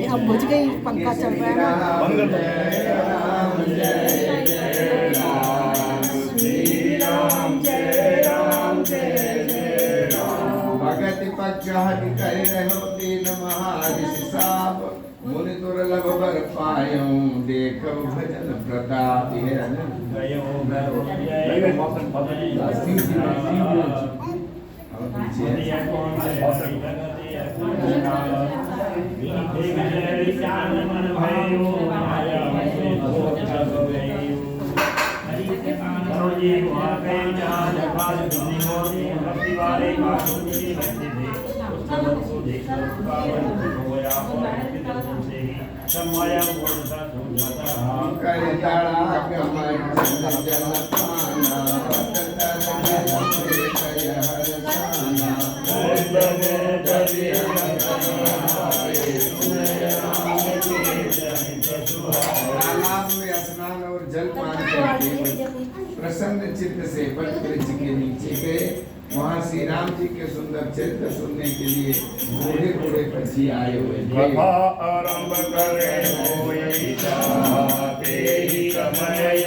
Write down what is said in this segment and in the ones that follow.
अब बुझ गई, पंखा चल रहा है। भगत पक्षहरि कर रहो तीन महाऋषि साप, मुनि दुर्लभ बर पायो देखो भजन प्रताप। स्नान और जलपान करके प्रसन्न चित्त से वट वृक्ष के नीचे गए। वहाँ श्री राम जी के सुंदर चरित्र सुनने के लिए बूढ़े बूढ़े पक्षी आए हुए थे। आरंभ करे होई जाते ही समय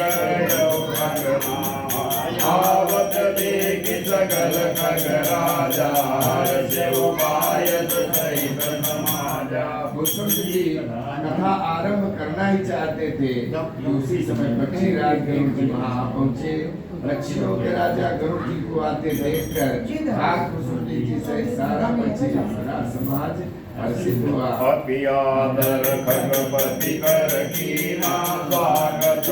आवत देख सगल खग राजा से उपायत सहित समाजा। कुसुम जी कथा आरंभ करना ही चाहते थे, उसी समय पक्षी राज गरुड़ जी वहाँ पहुँचे। पक्षियों के राजा गरुड़ जी को आते देखकर भाग कुसुम जी से सारा पक्षी सारा समाज हर्षित हुआ। अपियादर खगपति कर कीना स्वागत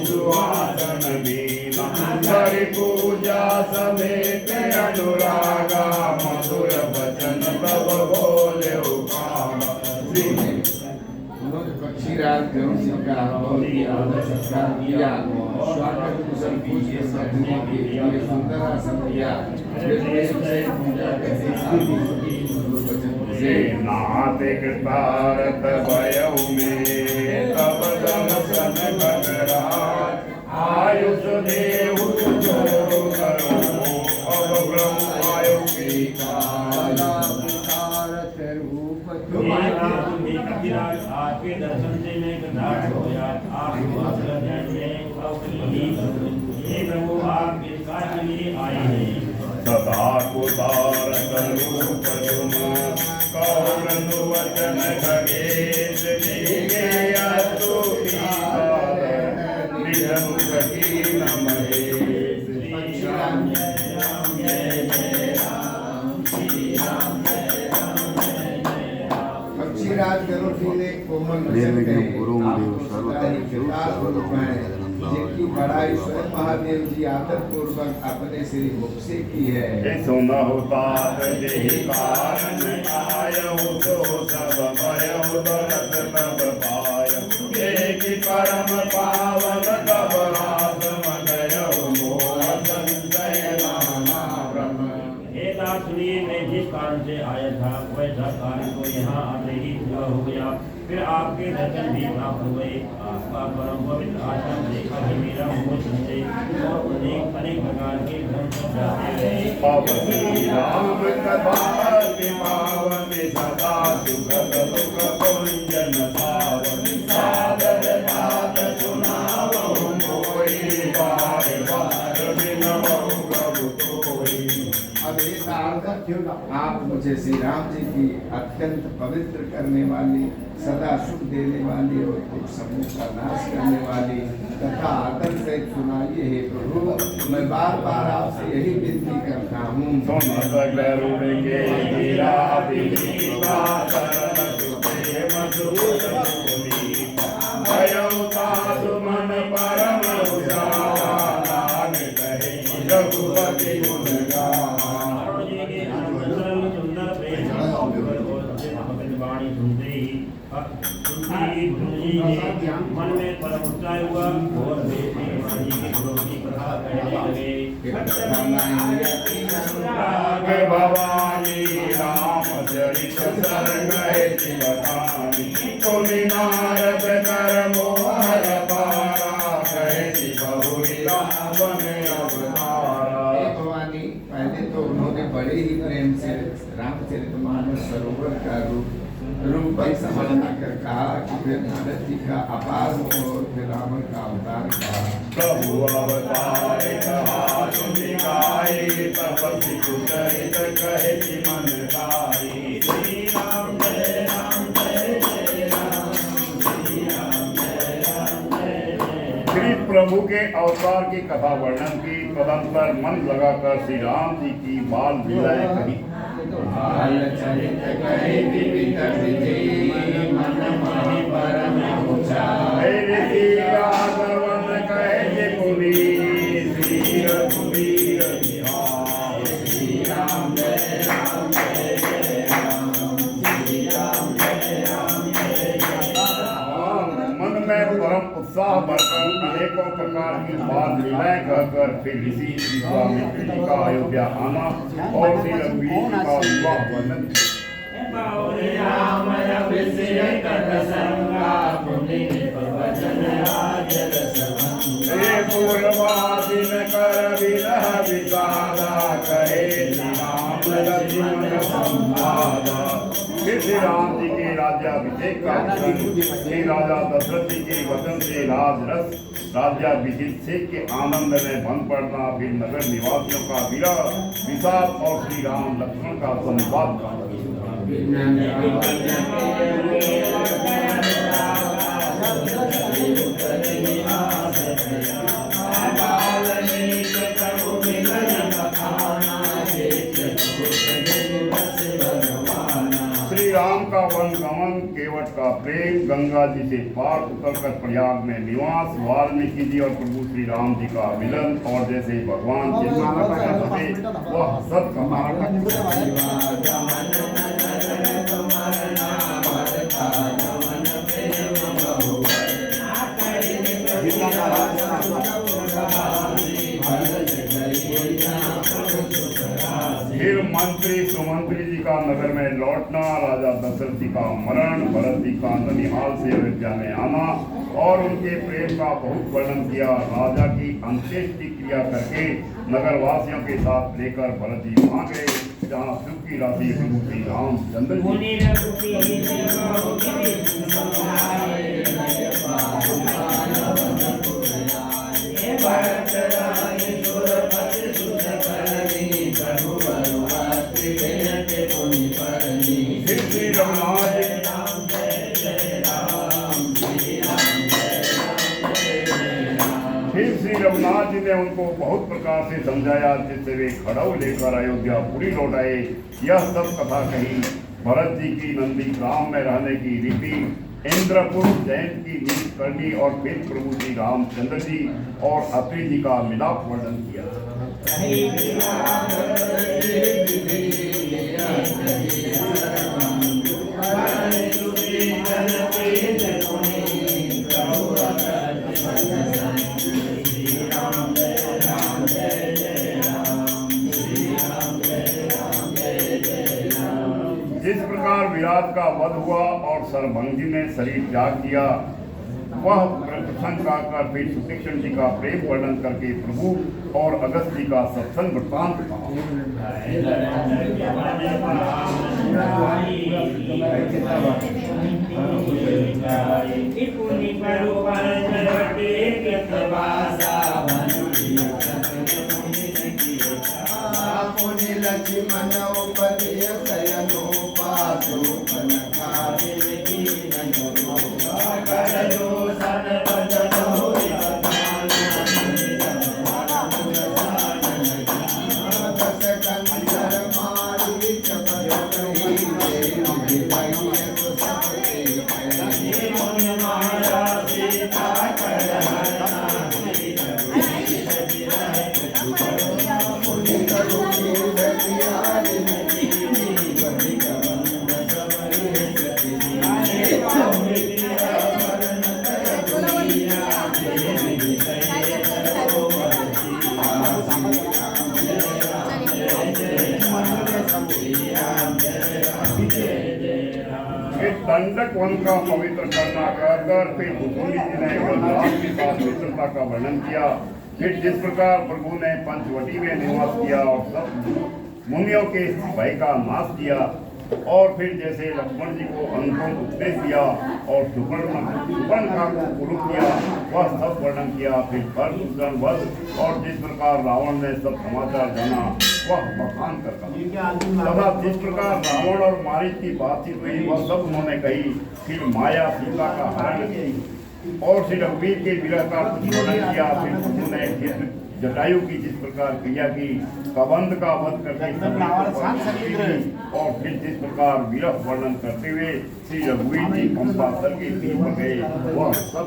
सुहासन बीना हरि पूजा समेत अनुरागा मधुर वचन तब बोले उकामा। पक्षी राज गरुड़ जी का बहुत ही आदर सत्कार किया, स्वागत कुशल पूछे समझने के लिए सुंदर आसन दिया। पूजा से नाते कृतारत भयउ में तब दर्शन भगराज आयुष देव जो करो अब ब्रह्मायु की काला रूप आपके दर्शन से मैं गंधार हो गया। आप प्रभु आप इस कार्य के लिए आए हैं। सदा कुतारक रूप जुम कौरन वचन खगेश लीगे अस्तु निधन सकी नमहे। श्री राम जय राम जय जय राम, श्री राम जय राम जय जय राम। पक्षी राज गरुड़ जी ने कोमल वचन कहे, जिनकी बड़ाई स्वयं महादेव जी आदर पूर्वक अपने श्री मुख से की है। सुन होतात जेहि कारण आयहु तो सब भयउ दरस तब पायउ। एक परम पावन तब रात मगयउ मोह संशय नाना ब्रह्म। हे दास सुनिए, मैं जिस कारण से आया था वह कार्य तो यहाँ आते ही पूरा हो गया। फिर आपके दर्शन भी प्राप्त हुए। आपका परम पवित्र आश्रम देखा ही मेरा मोह संशय और अनेक अनेक प्रकार के धर्म सब जाते रहे। पावती राम कथा के पावन सदा सुखद दुख कुंजन पावन सादर नाद सुनावहु मोहि बार बार बिनवहु प्रभु तोहि। अब एक आप मुझे श्री राम जी की अत्यंत पवित्र करने वाली, सदा सुख देने वाली और दुख समूह का नाश करने वाली तथा आदर से सुनाइए हे प्रभु। मैं बार बार आपसे यही विनती करता हूँ। रघुपति गुण मन में परम उत्साह हुआ और वे जी के गुरु की कथा कहने लगे। भवानी राम चरित सरगहि बतानी कुलि नारद कर मोहर पारा कहति बहुरी रावण अवतारा। भवानी, पहले तो उन्होंने बड़े ही प्रेम से रामचरितमानस सरोवर का रूप समझना कर कहा कि फिर नारद जी का अपार और फिर रावण का अवतार कहा। प्रभु अवतार कहा सुनि गाई तपस्वी कुचरित कहति मन गाई। श्री राम जय राम जय जय राम, श्री राम जय राम जय जय। श्री प्रभु के अवतार की कथा वर्णन की, तदंतर मन लगाकर श्री राम जी की बाल लीलाएं कही। बाल चरित कहे विविध विधि, मन मोहि परम ऊंचा। राघवन कहे पुरी श्री रघुवीर बिहार। श्री राम जय राम जय जय राम, श्री राम जय राम जय जय राम। मन में परम उत्साह भरकर अनेकों प्रकार की बात लीलाएं कहकर फिर इसी विश्वामित्र जी का अयोध्या आना और श्री रघुवीर जी का विवाह वर्णन किया। राम अभिषेक संगा पुनि प्रवचन राजर समंगा। हे पूर्वासिन कर विरह विषादा कहे राम लक्ष्मण संवादा। फिर श्री राम जी के राज्याभिषेक का वर्णन, श्री राजा दशरथ जी के वचन से राजरस राज्याभिषेक के आनंद में भंग पड़ना, फिर नगर निवासियों का विरह विषाद और श्री राम लक्ष्मण का संवाद का श्री राम का वन गमन, केवट का प्रेम, गंगा जी से पार उतरकर प्रयाग में निवास, वाल्मीकि जी और प्रभु श्री राम जी का मिलन और जैसे भगवान वह सब फिर मंत्री सुमंत्री जी का नगर में लौटना, राजा दशरथ जी का मरण, भरत जी का ननिहाल से अयोध्या में आना और उनके प्रेम का बहुत वर्णन किया। राजा की अंत्येष्टि क्रिया करके नगरवासियों के साथ लेकर भरत जी वहाँ गए जहाँ सुख की राशि प्रभु श्री रामचंद्र श्री रघुनाथ फिर श्री रघुनाथ जी ने उनको बहुत प्रकार से समझाया, जिससे वे खड़ाऊ लेकर अयोध्यापुरी लौट आए। यह सब कथा कही। भरत जी की नंदी ग्राम में रहने की रीति, इंद्रपुर जैन की नीति करनी और फिर प्रभु श्री रामचंद्र जी और अत्रि जी का मिलाप वर्णन किया। जिस प्रकार विराट का वध हुआ और सरभंगी ने शरीर त्याग किया, वह प्रसंग गाकर फिर सुतीक्षण जी का प्रेम वर्णन करके प्रभु और अगस्त जी का सत्संग वृत्तांत कहा। दंडक वन का पवित्र करना कहकर फिर भुतुली जी ने वनराज के साथ मित्रता का वर्णन किया। फिर जिस प्रकार प्रभु ने पंचवटी में निवास किया और सब मुनियों के भय का नाश किया, और फिर जैसे लक्ष्मण जी को अनुपम उपदेश दिया और सुवर्ण का पुरुष किया, वह सब वर्णन किया। फिर परशुराम वध और जिस प्रकार रावण ने सब समाचार जाना, वह बखान करता तथा जिस प्रकार रावण और मारीच की बातचीत हुई, वह सब उन्होंने कही। फिर माया सीता का हरण और श्री रघुवीर के विरह का कुछ वर्णन किया। फिर उन्होंने जटायु की जिस प्रकार क्रिया की, कबंध का वध करके और फिर जिस प्रकार विरह वर्णन करते हुए श्री रघुवीर जी पंपा सर के तीर पर गए, वह सब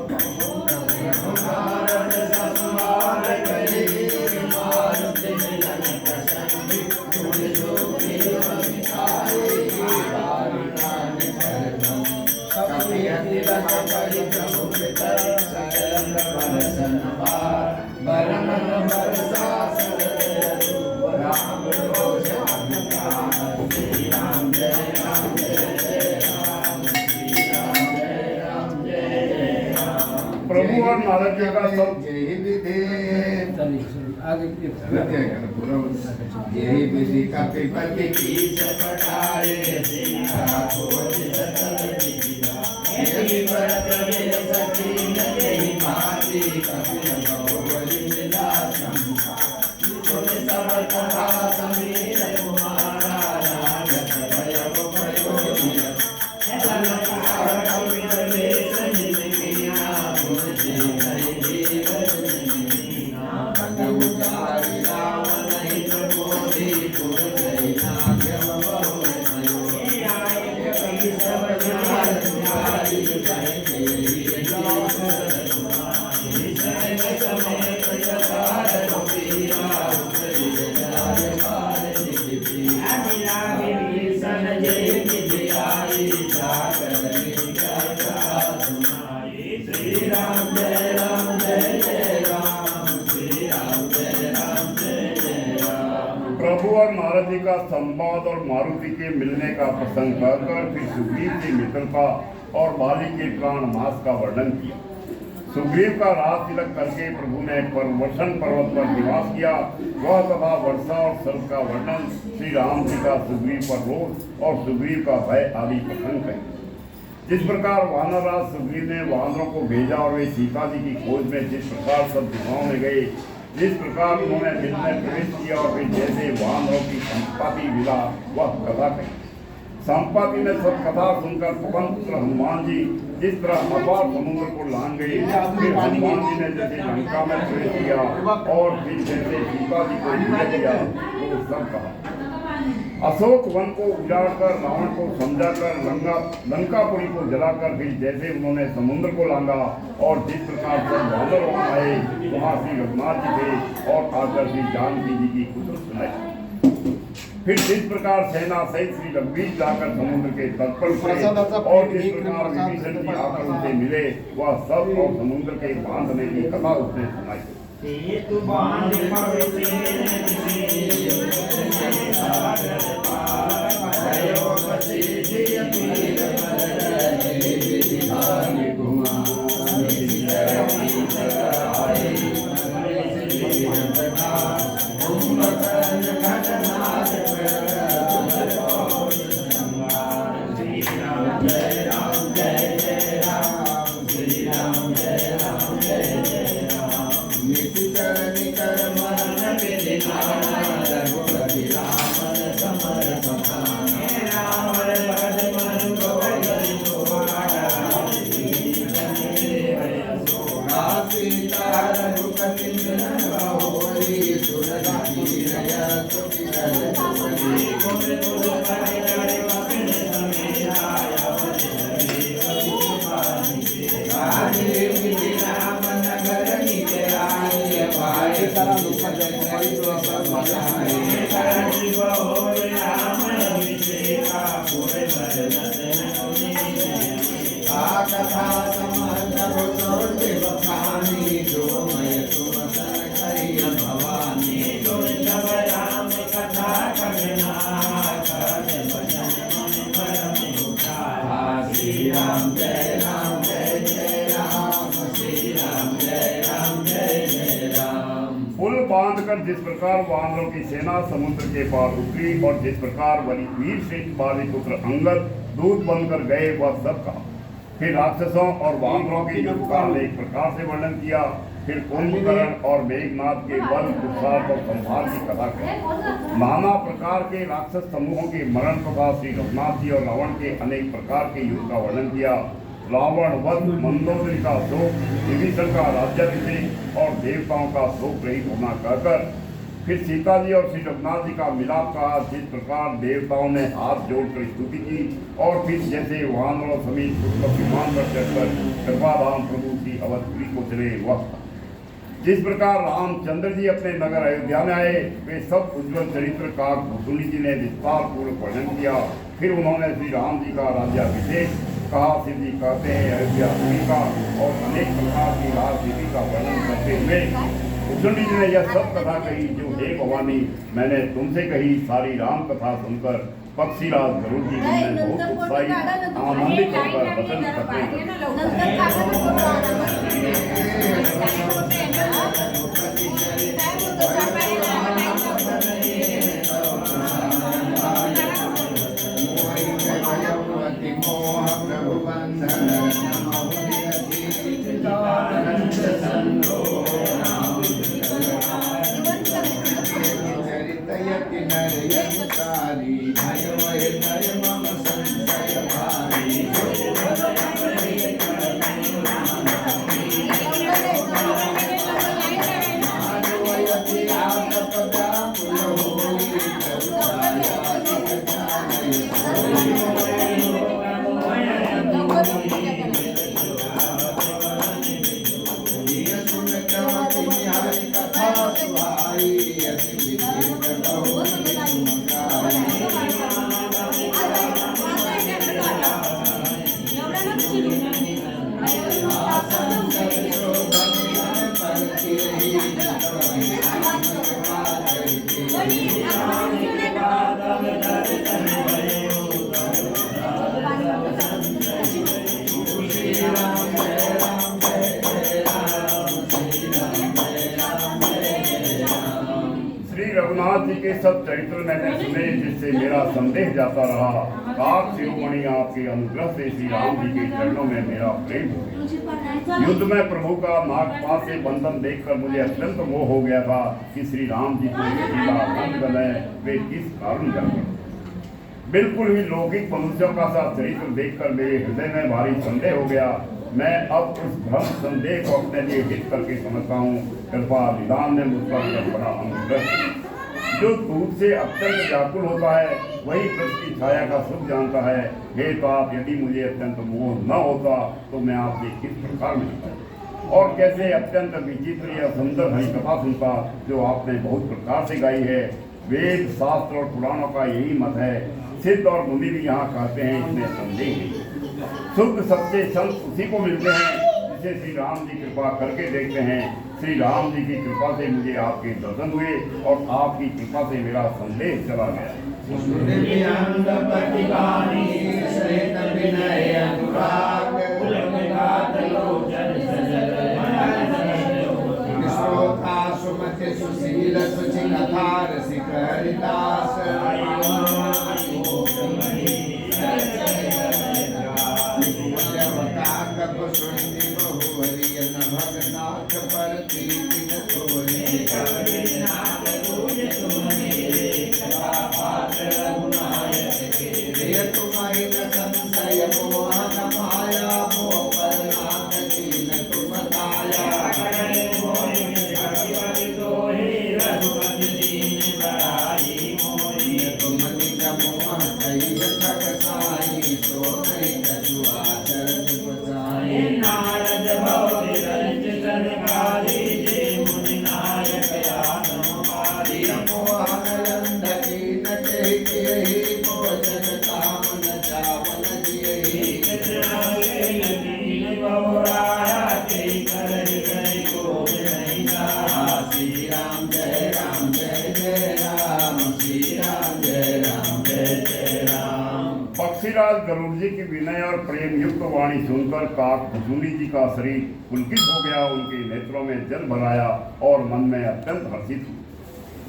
प्रभु और नारद जी का सब यही विधि का पिपति की सपटाए सीता को यही व्रत में सती नहीं माती कपिल बहुबली मिला शंका तुम सब कथा समीर कुमारा रागत भयव प्रयोगी अलंकार कविर वेश निमिया बुद्धि हरि जीवन निमिया भगवतारि रावण हित बोधि पुर गई नाग्यम बहु आय कवि सब जान तुम्हारी जय तेरी जय समय प्रचार रघुवीरा उतरी जय पार निधि अभिलाषी भीषण जय विधि आई जाकर श्री राम जय राम जय जय राम श्री राम जय राम जय जय राम। प्रभु और नारद जी का संवाद और मारुति के मिलने का प्रसंग कहकर फिर सुग्रीव की मित्रता और बाली के प्राण मास का वर्णन किया। सुग्रीव का राज तिलक करके प्रभु ने वर्षण पर्वत पर निवास किया, वह तथा वर्षा और सर्प का वर्णन, श्री राम जी का सुग्रीव पर रोष और सुग्रीव का भय आदि प्रसंग है। जिस प्रकार वानर राज सुग्रीव ने वानरों को भेजा और वे सीता जी की खोज में जिस प्रकार सब दिशाओं में गए, जिस प्रकार उन्होंने दिल में प्रवेश किया और फिर जैसे वानरों की संपाति मिला, वह कथा कही। संपाति ने सब कथा सुनकर पवन पुत्र हनुमान जी जिस तरह अपार समुद्र को लांग गए, फिर हनुमान जी ने जैसे लंका में प्रवेश किया और फिर जैसे सीता जी को विजय किया, तो सब कहा। अशोक वन को उजाड़ कर रावण को समझाकर लंकापुरी को जलाकर फिर जैसे उन्होंने समुद्र को लांगा और जिस प्रकार सब वानर आए, वहाँ श्री रघुनाथ जी थे और आकर श्री जानकी जी की कुशल सुनाई। फिर जिस प्रकार सेना सहित श्री रघुवीर जाकर समुद्र के तट पर उतरे और जिस प्रकार विभीषण जी आकर उनसे मिले, वह सब और समुद्र के बांधने की कथा उसने सुनाई। बांध पुल बांधकर जिस प्रकार वानरों की सेना समुद्र के पार उतरी और जिस प्रकार वीर श्रेष्ठ बाली पुत्र अंगद दूत बनकर गए वह सब कहा। फिर राक्षसों और वानरों के युद्ध काल ने एक प्रकार से वर्णन किया। फिर कुंभकर्ण और मेघनाथ के बल उत्साह और संहार की कथा कही। नाना प्रकार के राक्षस समूहों के मरण तथा श्री रघुनाथ जी और रावण के अनेक प्रकार के युद्ध का वर्णन किया। रावण वध, मंदोदरी का शोक, विभीषण का राज्याभिषेक और देवताओं का शोक रहित होना कहकर फिर सीता जी और श्री रघुनाथ जी का मिलाप कहा। जिस प्रकार देवताओं ने हाथ जोड़कर स्तुति की और फिर जैसे वानरों समेत विमान पर चढ़कर कृपाधाम प्रभु श्री अवधपुरी को चले वह जिस प्रकार रामचंद्र जी अपने नगर अयोध्या में आए वे सब उज्ज्वल चरित्र का भूसुनी जी ने विस्तार पूर्वक वर्णन किया। फिर उन्होंने श्री राम जी का राज्याभिषेक कहा। शिव जी कहते हैं अयोध्या का और अनेक प्रकार की राजनीति का वर्णन करते हुए भूसुनी जी ने यह सब कथा कही जो हे भवानी मैंने तुमसे कही। सारी राम कथा सुनकर पक्षीराज गरुड़ जी ने बहुत उत्साहित आनंदित होकर वचन करते रघुनाथ जी के सब चरित्र मैंने सुने जिससे मेरा संदेह जाता रहा। काक शिरोमणि आपके अनुग्रह से श्री राम जी के चरणों में मेरा प्रेम हो गया। युद्ध में प्रभु का नागपाश से बंधन देखकर मुझे अत्यंत मोह हो गया था कि श्री राम जी को वे किस कारण कर बिल्कुल ही लौकिक मनुष्यों का सा चरित्र देखकर मेरे हृदय में भारी संदेह हो गया। मैं अब उस भ्रम संदेह को अपने लिए हित करके समझता हूँ। कृपा निदान ने मुझ पर बड़ा अनुग्रह। जो दूध से अत्यंत व्याकुल होता है वही व्रत की छाया का सुख जानता है। हे पाप, यदि मुझे अत्यंत मोह न होता तो मैं आपसे किस प्रकार मिलता और कैसे अत्यंत विचित्र या सुंदर हरि कथा सुनता जो आपने बहुत प्रकार से गाई है। वेद शास्त्र और पुराणों का यही मत है। सिद्ध और मुनि भी यहाँ कहते हैं, इसमें संदेह नहीं। शुद्ध सच्चे संत उसी को मिलते हैं जिसे श्री राम जी कृपा करके देखते हैं। श्री राम जी की कृपा से मुझे आपके दर्शन हुए और आपकी कृपा से मेरा संदेह चला गया। दिव्यांग प्रतिभानी सहित विनय अनुराग श्रोता सुमति सुशील सुचि कथा रसिक हरिदास भगनाथ पर तुम्हारी न संशय मोहन माया मोह पर नाथ दीन तुम दाया तुम निज मोह कही थक साई सो नहीं कछुआ चरण बचाई नारद भव सरकारी जय मुनि नायक आत्मवादी मोहन दीन के भोजन कामन जावन जियहि श्री राम जय राम जय जय राम श्री राम जय राम जय जय राम। पक्षीराज गरुड़ जी की विनय और प्रेम युक्त वाणी सुनकर काक कुसुंडी जी का शरीर पुलकित हो गया, उनके नेत्रों में जल भर आया और मन में अत्यंत हर्षित हुई।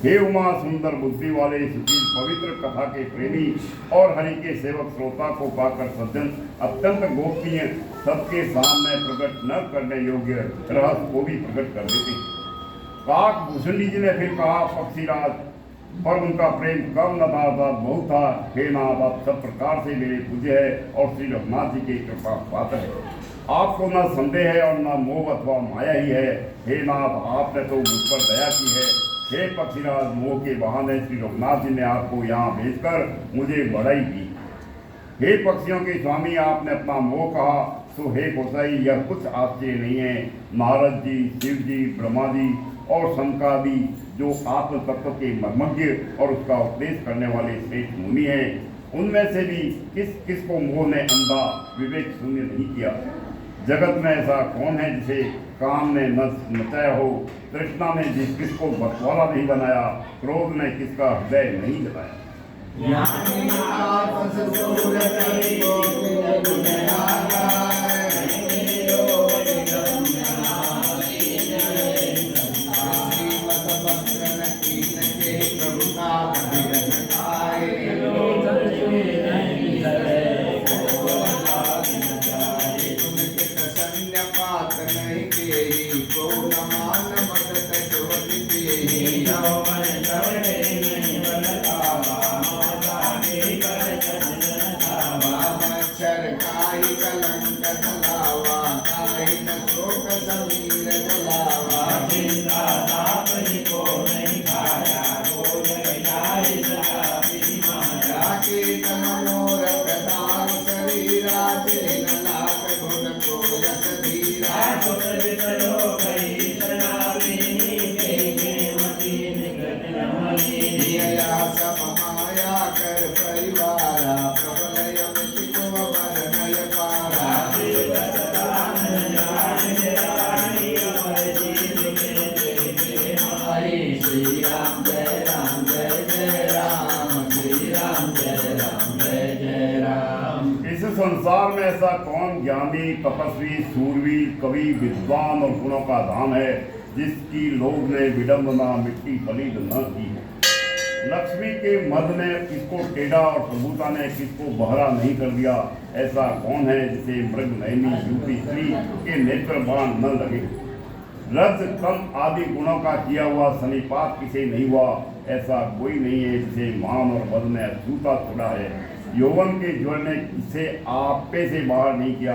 हे उमा, सुंदर बुद्धि वाले सुशील पवित्र कथा के प्रेमी और हरि के सेवक श्रोता को पाकर सज्जन अत्यंत गोपनीय सबके सामने प्रकट न करने योग्य रहस्य को भी प्रकट कर देते हैं। काक भूषणी जी ने फिर कहा, पक्षीराज, पर उनका प्रेम कम न था, बहुत था। हे नाथ, आप सब प्रकार से मेरे पूज्य है और श्री रघुनाथ जी की कृपा पात्र है। आपको न संदेह है और न मोह अथवा माया ही है। हे नाथ, आपने तो मुझ पर दया की है। हे पक्षीराज, मोह के बहाने श्री रघुनाथ जी ने आपको यहाँ भेजकर मुझे बड़ाई की। हे पक्षियों के स्वामी, आपने अपना मोह कहा, तो हे गोसाई, यह कुछ आश्चर्य नहीं है। नारद जी, शिव जी, ब्रह्मा जी और शंकादि जो आत्म तत्व के मर्मज्ञ और उसका उपदेश करने वाले श्रेष्ठ मुनि हैं, उनमें से भी किस किस को मोह ने अंधा विवेक शून्य नहीं किया। जगत में ऐसा कौन है जिसे काम ने नचाया हो, तृष्णा ने जिस किसको बटवाला नहीं बनाया, क्रोध ने किसका हृदय नहीं जलाया। संसार में ऐसा कौन ज्ञानी, तपस्वी, सूरवीर, कवि, विद्वान और गुणों का धाम है जिसकी लोग ने विडंबना मिट्टी पलीद न की हो। लक्ष्मी के मद ने किसको टेढ़ा और प्रभुता ने किसको बहरा नहीं कर दिया। ऐसा कौन है जिसे मृग नयनी युवती स्त्री के नेत्र बाण न लगे। रज कम आदि गुणों का किया हुआ सन्निपात किसे नहीं हुआ। ऐसा कोई नहीं है जिसे मान और मद ने अछूता छोड़ा है। यौवन के ज्वर ने किसे आपे से बाहर नहीं किया।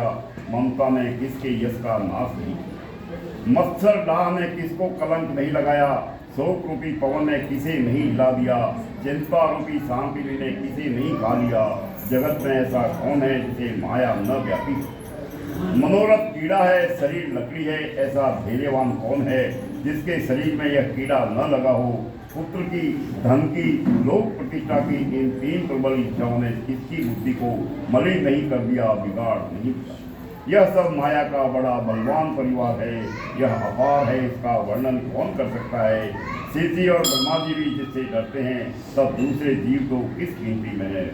ममता ने किसके यश का नाश नहीं किया। मत्सर डाह ने किसको कलंक नहीं लगाया। शोक रूपी पवन ने किसे नहीं हिला दिया। चिंता रूपी सांपिनी ने किसे नहीं खा लिया। जगत में ऐसा कौन है जिसे माया न व्यापी। मनोरथ कीड़ा है, शरीर लकड़ी है। ऐसा धैर्यवान कौन है जिसके शरीर में यह कीड़ा न लगा हो। पुत्र की, धन की, लोक प्रतिष्ठा की इन तीन प्रबल इच्छाओं ने किसकी बुद्धि को मलिन नहीं कर दिया, बिगाड़ नहीं किया। यह सब माया का बड़ा बलवान परिवार है। यह अपार है, इसका वर्णन कौन कर सकता है। सीधी और ब्रह्मा जी भी जिससे डरते हैं, तब दूसरे जीव तो किस गिनती में है।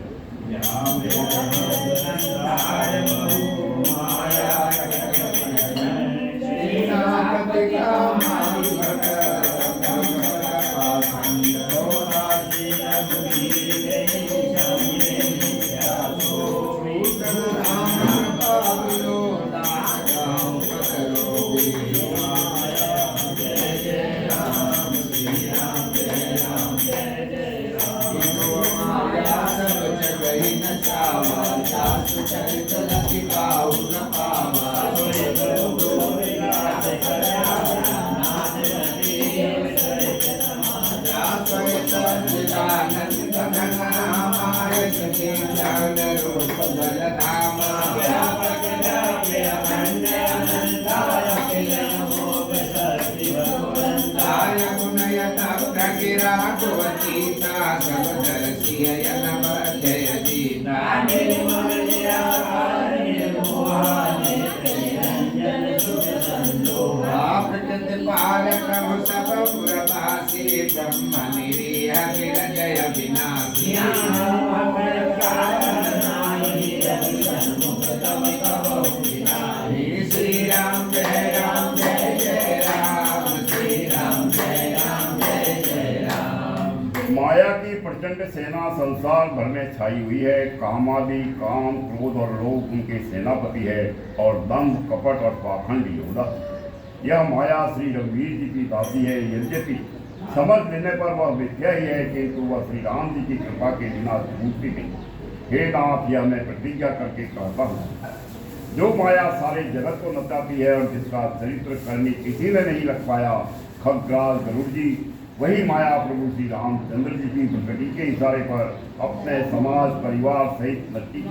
माया की प्रचंड सेना संसार भर में छाई हुई है। कामादि, काम, क्रोध और लोभ उनके सेनापति है, और दंभ, कपट और पाखंड योद्धा। यह माया श्री रघुवीर जी की दासी है। यद्यपि समझ लेने पर वह मिथ्या ही है, किंतु वह श्री राम जी की कृपा के बिना छूटती नहीं। हे नाथ, यह मैं प्रतिज्ञा करके कहता हूँ, जो माया सारे जगत को नचाती है और जिसका चरित्र करनी किसी ने नहीं लग पाया, खगराज गरुड़ जी, वही माया प्रभु श्री रामचंद्र जी की प्रकृति के इशारे पर अपने समाज परिवार सहित नट्टी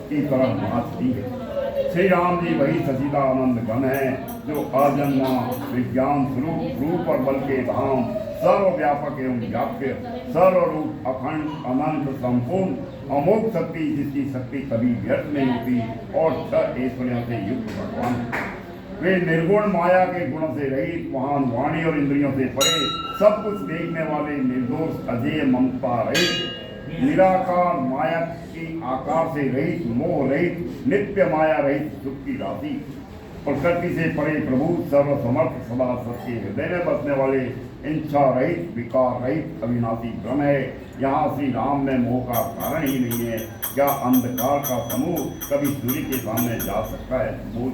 की तरह नाचती है। श्री राम जी वही सचिदानंद गण है, जो आजन्मा विज्ञान स्वरूप रूप और बल के धाम, सर्वव्यापक एवं व्याप्य, सर्वरूप, अखंड, अनंत, संपूर्ण, अमोघ शक्ति, जिसकी शक्ति कभी व्यर्थ नहीं होती, और छह ऐश्वर्यों से युक्त भगवान। वे निर्गुण माया के गुणों से रहित, महान वाणी और इंद्रियों से परे, सब कुछ देखने वाले, निर्दोष, अजेय, ममता रहित, निराकार, माया की आकार से रहित, मोह रहित, नित्य माया रहित, सुख की राशि, प्रकृति से परे प्रभु, सर्वसमर्थ, सदा सत्य हृदय में बसने वाले, इच्छा रहित, विकार रहित, अविनाशी ब्रह्म है। यहाँ श्री राम में मोह का कारण ही नहीं है। क्या अंधकार का समूह कभी सूर्य के सामने जा सकता है? बोल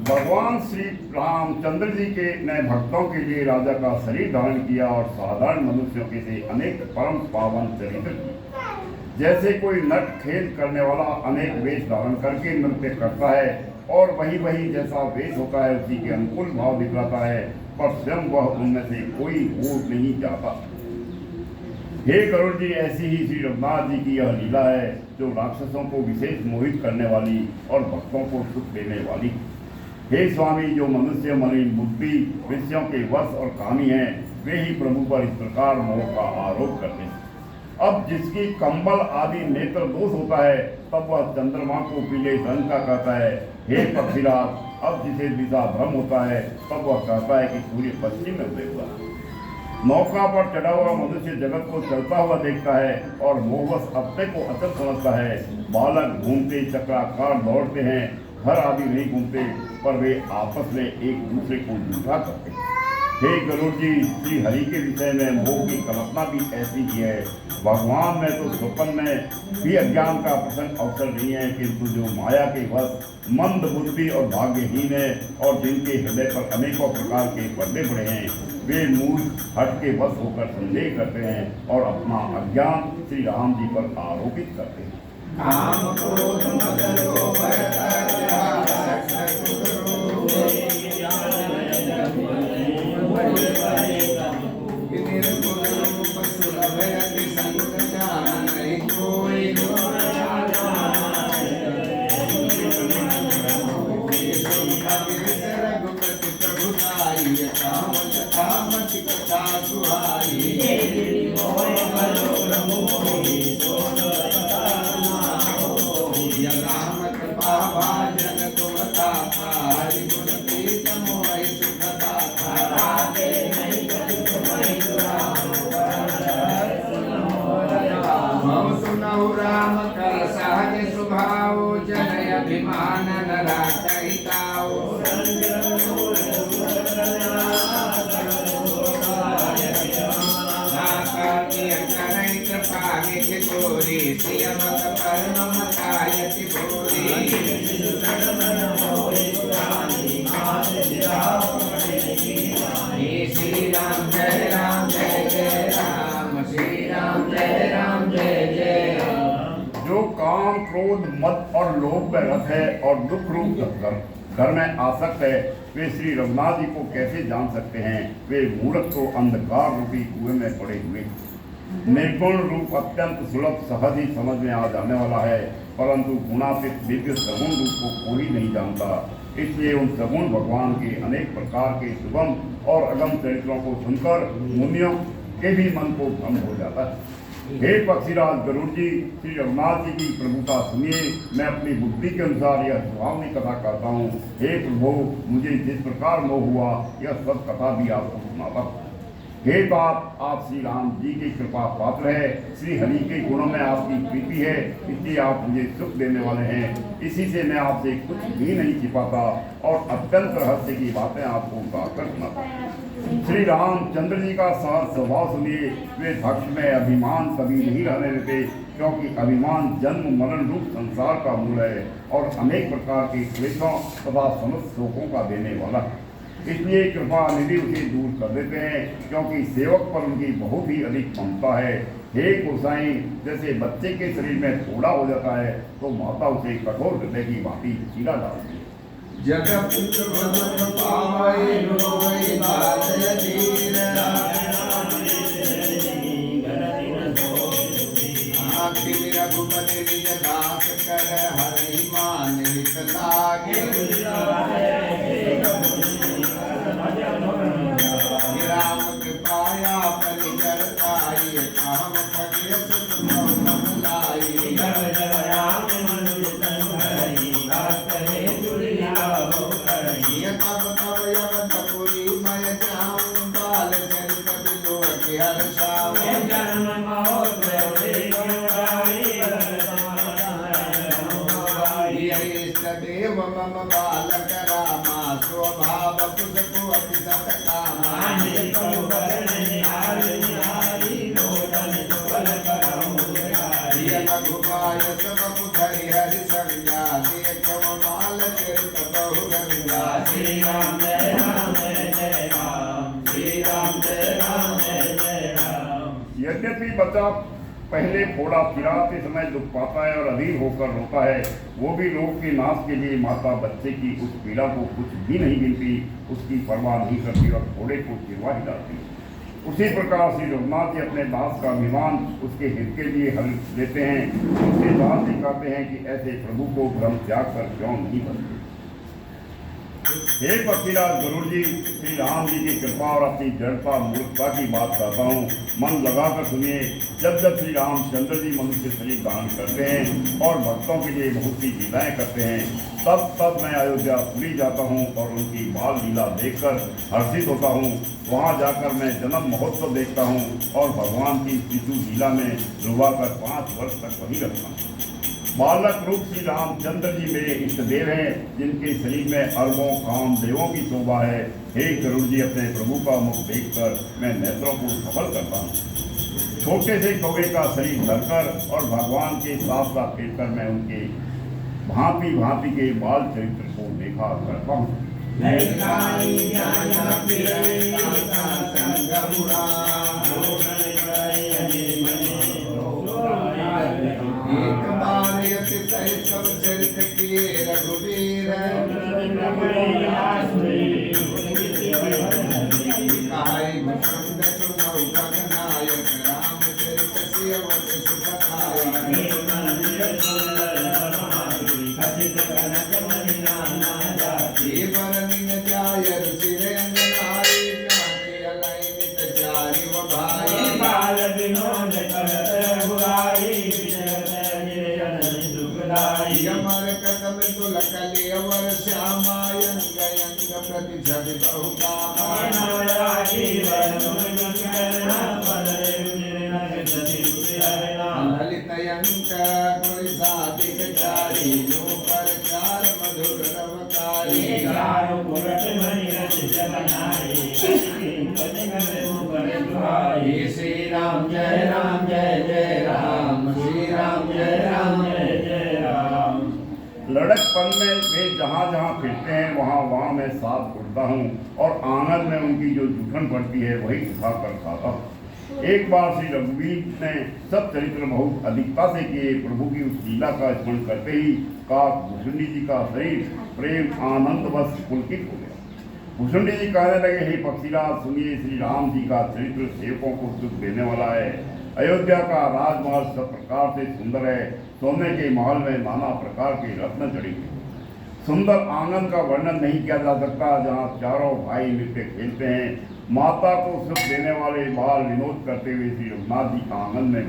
भगवान श्री रामचंद्र जी के ने भक्तों के लिए राजा का शरीर धारण किया और साधारण मनुष्यों के से अनेक परम पावन चरित्र किए। जैसे कोई नट खेल करने वाला अनेक वेश धारण करके नृत्य करता है और वही जैसा वेश होता है उसी के अनुकूल भाव दिखलाता है, पर स्वयं वह उनमें से कोई हो नहीं जाता। हे गरुड़ जी, ऐसी ही श्री रघुनाथ जी की यह लीला है, जो राक्षसों को विशेष मोहित करने वाली और भक्तों को सुख देने वाली। हे स्वामी, जो मनुष्य मलिन बुद्धि, विषयों के वश और कामी हैं, वे ही प्रभु पर इस प्रकार मोह का आरोप करते हैं। अब जिसकी कंबल आदि नेत्र दोष होता है, तब वह चंद्रमा को पीले रंग का कहता है, हे पक्षीराज। अब जिसे दिशा भ्रम होता है, तब वह कहता है कि सूर्य पश्चिम में उदय हुआ। नौका पर चढ़ा हुआ मनुष्य जगत को चलता हुआ देखता है और मोहवश अपने को अचल समझता है। बालक घूमते चक्राकार दौड़ते हैं, घर आदि नहीं घूमते, पर वे आपस में एक दूसरे को झूठा करते हैं। हे गरुड़ जी, श्री हरि के विषय में मोह की कल्पना भी ऐसी ही है। भगवान में तो स्वप्न में भी अज्ञान का प्रसंग अवसर नहीं है, किंतु जो माया के वश मंद बुद्धि और भाग्यहीन है और जिनके हृदय पर अनेकों प्रकार के पर्दे पड़े हैं, वे मूर्ख हट के वश होकर संदेह करते हैं और अपना अज्ञान श्री राम जी पर आरोपित करते हैं। काम क्रोध मद लोभ निर्गुण रूप सुलभ अति संत जान नहीं कोई। रघुपति प्रभुताई कामति कथा सुहाई। राम कृपा भाजन तुम दाता, हरि गुण प्रीतम मोहि सुख दाता। हम सुनहु राम कर सहज स्वभाव, जन अभिमान न राखहि ताऊ। कृपा निधि तोरी, सियमत परम मतायति भोरी। श्री राम जय राम जय जय राम, श्री राम जय राम जय जय राम। जो काम क्रोध मद और लोभ में रत है और दुख रूप घर में आसक्त है, वे श्री रघुनाथ जी को कैसे जान सकते हैं? वे मूर्ख को अंधकार रूपी कुएं में पड़े हुए। निर्गुण रूप अत्यंत सुलभ सहज ही समझ में आ जाने वाला है, परंतु गुणातीत दिव्य सगुण रूप को कोई नहीं जानता। इसलिए उन सगुण भगवान के अनेक प्रकार के सुगम और अगम चरित्रों को सुनकर मुनियों के भी मन को भ्रम हो जाता है। हे पक्षीराज गरुड़ जी, श्री रघुनाथ जी की प्रभुता सुनिए। मैं अपनी बुद्धि के अनुसार यह सुहावनी कथा कहता हूँ। हे प्रभु, मुझे जिस प्रकार मोह हुआ, यह सब कथा भी आपको सुनाता हूँ। हे बाप, आप श्री राम जी की कृपा पात्र है। श्री हरि के गुणों में आपकी प्रीति है, इसलिए आप मुझे सुख देने वाले हैं। इसी से मैं आपसे कुछ भी नहीं छिपाता और अत्यंत रहस्य की बातें आपको गाकर सुनाता। श्री रामचंद्र जी का सार स्वभाव सुनिए। वे भक्त में अभिमान कभी नहीं रहने देते, क्योंकि अभिमान जन्म मरण रूप संसार का मूल है और अनेक प्रकार के क्लेशों तथा समस्त शोकों का देने वाला है। इसलिए कृपा निधि उसे दूर कर देते हैं, क्योंकि सेवक पर उनकी बहुत ही अधिक ममता है। हे गोसाई, जैसे बच्चे के शरीर में फोड़ा हो जाता है तो माता उसे कठोर हृदय की भांति चीरा डालती है। जगत पावै रोवै बादल धीर, आखिर रघुपति निज दास कर हरि मान हित लागे। राम कृपाया परिजरताई, काम फलिय सुख लाई। तब तब यवतपुरी मैं जाऊं, बाल चरित बिलोक हर्षाऊं। देव मम बालक रामा, स्वभाव पुष्पु अति सत्कामा। रघुपाय सब पुधरि हरि संज्ञा, देखो बाल चरित बहु गंगा। श्री राम जय राम जय जय राम, श्री राम जय राम जय जय राम। यद्यपि बच्चा पहले फोड़ा फिराते समय दुख पाता है और अधीर होकर रोता है, वो भी लोक के नाश के लिए माता बच्चे की उस पीड़ा को कुछ भी नहीं गिनती, उसकी परवाह नहीं करती और फोड़े को चिरवा ही डालती। उसी प्रकार श्री रघुनाथ जी अपने दास का अभिमान उसके हित के लिए हल देते हैं। उससे दास दिखाते हैं कि ऐसे प्रभु को भ्रम त्याग कर क्यों नहीं बनते। हे पक्षीराज गरुड़ जी, श्री राम जी की कृपा और अपनी जड़ता मूर्खता की बात कहता हूँ, मन लगाकर सुनिए। जब जब श्री रामचंद्र जी मनुष्य शरीर धारण करते हैं और भक्तों के लिए बहुत सी लीलाएं करते हैं, तब तब मैं अयोध्या पुरी जाता हूँ और उनकी बाल लीला देखकर हर्षित होता हूँ। वहाँ जाकर मैं जन्म महोत्सव देखता हूँ और भगवान की शिशु लीला में डूबा कर 5 वर्ष तक वहीं रखता हूँ। बालक रूप श्री रामचंद्र जी मेरे इष्ट देव हैं, जिनके शरीर में अरबों काम देवों की शोभा है। हे गरुड़ जी, अपने प्रभु का मुख देखकर मैं नेत्रों को सफल करता हूँ। छोटे से कौवे का शरीर धरकर और भगवान के साथ साथ फिरकर मैं उनके भांति भांति के बाल चरित्र को देखा करता हूँ। एक बार यति सहित सब चरित किए रघुवीर, कहाई भूषण सुनौ गगनायक, रामचरित सियवत सुखदायक। ये बरनिन जाय रुचिर अंगनाई, कांति अलय नित चारि व भाई। बाल विनोद करत बुराई, यमर कदम तुलकले अवर श्यामायंग यंग प्रति छवि बहु कामा। ललित यंक गुण साधिक चारी, नूपर चार मधुर रवकारी। श्री राम जय राम जय जय राम, श्री राम जय राम जय जय राम। लड़कपन में वे जहाँ जहाँ फिरते हैं वहाँ मैं साथ उड़ता हूँ और आंगन में उनकी जो जूठन पड़ती है वही उठा कर खाता हूँ। एक बार श्री रघुवीर ने सब चरित्र बहुत अधिकता से किए। प्रभु की उस लीला का स्मरण करते ही काक भूषणी जी का शरीर प्रेम आनंद बस पुलकित हो गया। भूषणी जी कहने लगे, हे पक्षीराज सुनिए, श्री राम जी का चरित्र सेवकों को सुख देने वाला है। अयोध्या का राजमहल सब प्रकार से सुंदर है। सोने के महल में नाना प्रकार के रत्न जड़े हुए। सुंदर आंगन का वर्णन नहीं किया जा सकता, जहाँ चारों भाई नृत्य खेलते हैं। माता को सुख देने वाले बाल विनोद करते हुए श्री रघुनाथ जी आंगन में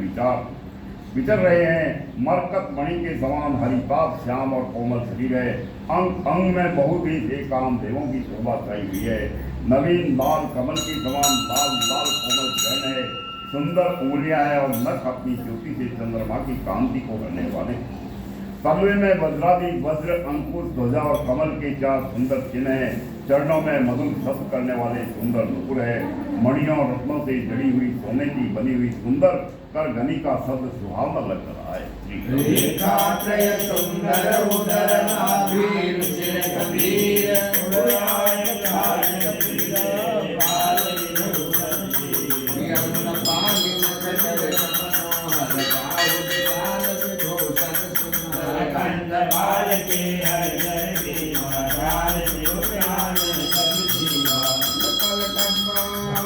विचर रहे हैं। मरकत मणि के समान हरिताभ श्याम और कोमल शरीर है। अंग अंग में बहुत ही से काम देवों की शोभा छाई हुई है। नवीन लाल कमल के समान लाल लाल कोमल चरण है। सुंदर उंगलियां है और नख अपनी ज्योति से चंद्रमा की कांति को करने वाले। तलवे में वज्रादि वज्र अंकुश ध्वजा और कमल के 4 सुंदर चिन्ह है। चरणों में मधुर शब्द करने वाले सुंदर नुपुर है। मणियों और रत्नों से जड़ी हुई सोने की बनी हुई सुंदर करगनी का शब्द सुहावना लग रहा है। रेखात्रय सुंदर उदर नाभि रुचिर गंभीर, यमुना पानि मुख जल मनोहर, बाहु विशाल सुभूषण सुंदर। कंद बाल के हरिहर बीमा, बाल शिवप्राण सब जीवा। कल कम्मा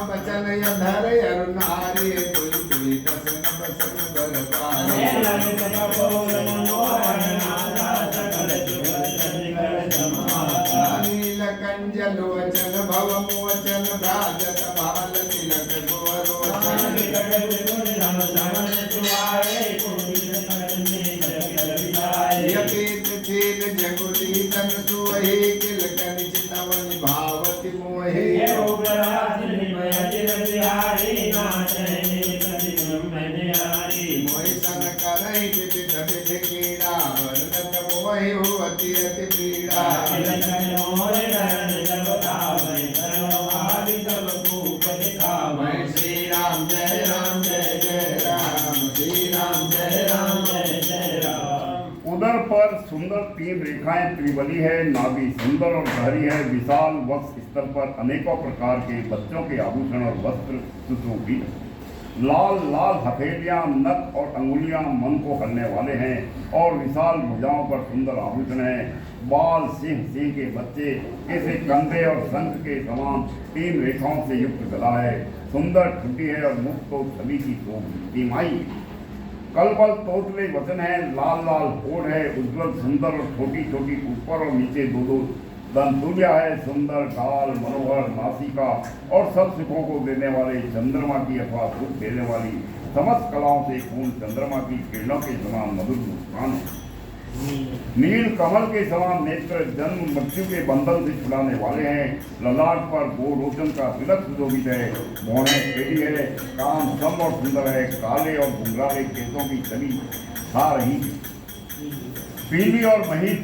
बचन यधर अरुणारे, तुल तुल दसन बसन बर पारे। ललित कपोल मनोहर नाना, सकल जुगल निकर समाना। नील कंजल वचन भव मोचन, भ्राजत भाल तिलक गोरोचन। यतीत चील जगुली तन सुवहि, किलकन चितवन भावति मोहि। मोहि सन करहि विविध विध क्रीड़ा, वर्णत मोहि होवति अति पीड़ा। मैं श्री राम जय राम जय जय राम, श्री राम जय राम जय जय राम। उदर पर सुंदर 3 रेखाएं त्रिबली है। नाभि सुंदर और गहरी है। विशाल वक्ष स्थल पर अनेकों प्रकार के बच्चों के आभूषण और वस्त्र सुशोभित है। लाल लाल हथेलियां, नख और अंगुलियां मन को हलने वाले हैं और विशाल भुजाओं पर सुंदर आभूषण है। बाल सिंह के बच्चे ऐसे कंधे और शंख के समान 3 रेखाओं से युक्त गला है। सुंदर ठुड्डी है और मुख तो छवि की सीमाई। कलबल तोतले वचन है। लाल लाल होठ है। उज्ज्वल सुंदर और छोटी छोटी ऊपर और नीचे 2-2 दंतुल्या है, सुंदर काल, मनोहर, नासिका और सब सुखों को देने वाले चंद्रमा की अथवा सुख देने वाली समस्त कलाओं से पूर्ण चंद्रमा की किरणों के समान मधुर मुस्कान है। नील कमल के समान नेत्र जन्म मृत्यु के बंधन से छुड़ाने वाले हैं। ललाट पर गोल रोशन का तिलक सुशोभित है। भौहें टेढ़ी है, कान सम और सुंदर है। काले और घुंघराले केसों की छवि छा रही है। पीली और महित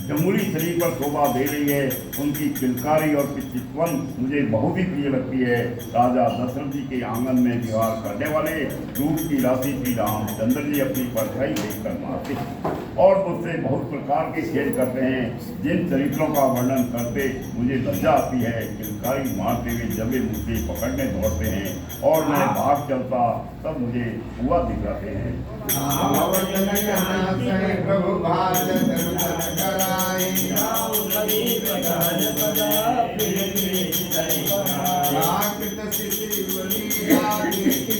जमुनी शरीर पर शोभा दे रही है। उनकी किलकारी और चितवन मुझे बहुत ही प्रिय लगती है। राजा दशरथ जी के आंगन में विहार करने वाले रूप की राशि श्री रामचंद्र जी अपनी परछाई देखकर मारते हैं और मुझसे बहुत प्रकार के खेल करते हैं। जिन चरित्रों का वर्णन करते मुझे लज्जा आती है। किलकारी मारते हुए जब वे मुझे पकड़ने दौड़ते हैं और मैं भाग चलता तब मुझे हुआ दिखाते हैं। प्रभु कराए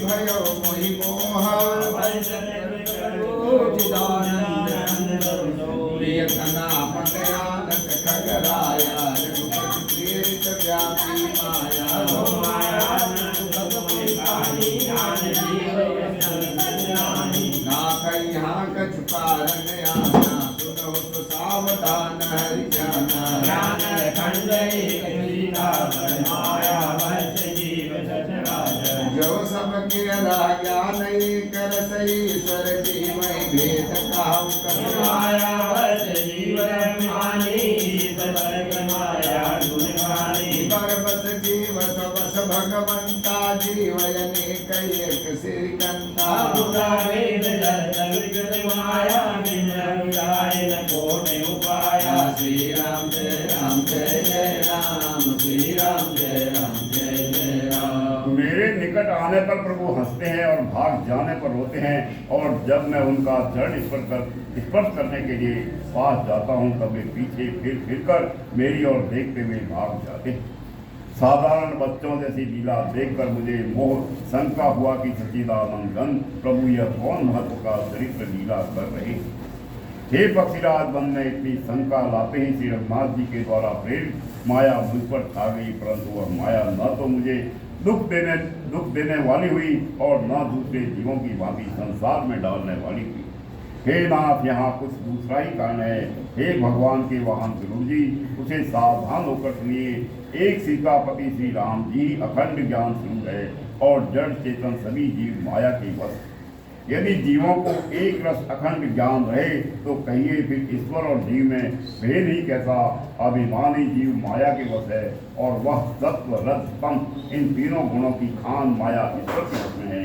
भयो मोहि मोह प्रियतना पंडयानक खगराया रघुपति प्रेरित व्यापी माया नाथ यहाँ कछु कारण आना सुनो तो सावधान हरि जाना जो सबके राजा नहीं कर सही ईश्वर जीवै भेद कहु बस जीव बस भगवंता जीवयने कैक श्रीकंता श्री राम जय राम जय जय राम श्री राम जय राम जय जय राम। मेरे निकट आने पर प्रभु हंसते हैं और भाग जाने पर रोते हैं। और जब मैं उनका चरण स्पर्श करने के लिए पास जाता हूँ तब वे पीछे फिर कर मेरी ओर देखते हुए भाग जाते हैं। साधारण बच्चों जैसी लीला देखकर मुझे मोह शंका हुआ कि सच्चिदानंद घन प्रभु यह कौन महत्व का चरित्र लीला कर रहे हैं। हे पक्षीराज, मन में इतनी शंका लाते ही श्री रघुनाथ जी के द्वारा प्रेरित माया मुझ पर छा गई। परंतु वह माया न तो मुझे दुख देने वाली हुई और न दूसरे जीवों की भांति संसार में डालने वाली हुई। हे नाथ, यहाँ कुछ दूसरा ही कारण है। हे भगवान के वाहन गुरु जी, उसे सावधान होकर सुनिए। एक सीतापति श्री राम जी अखंड ज्ञान स्वरूप है और जड़ चेतन सभी जीव माया के वश। यदि जीवों को एक रस अखंड ज्ञान रहे तो कहिए फिर ईश्वर और जीव में भेद ही कैसा। अभिमानी जीव माया के वश है और वह सत्व रज तम इन तीनों गुणों की खान माया ईश्वर के वश में है।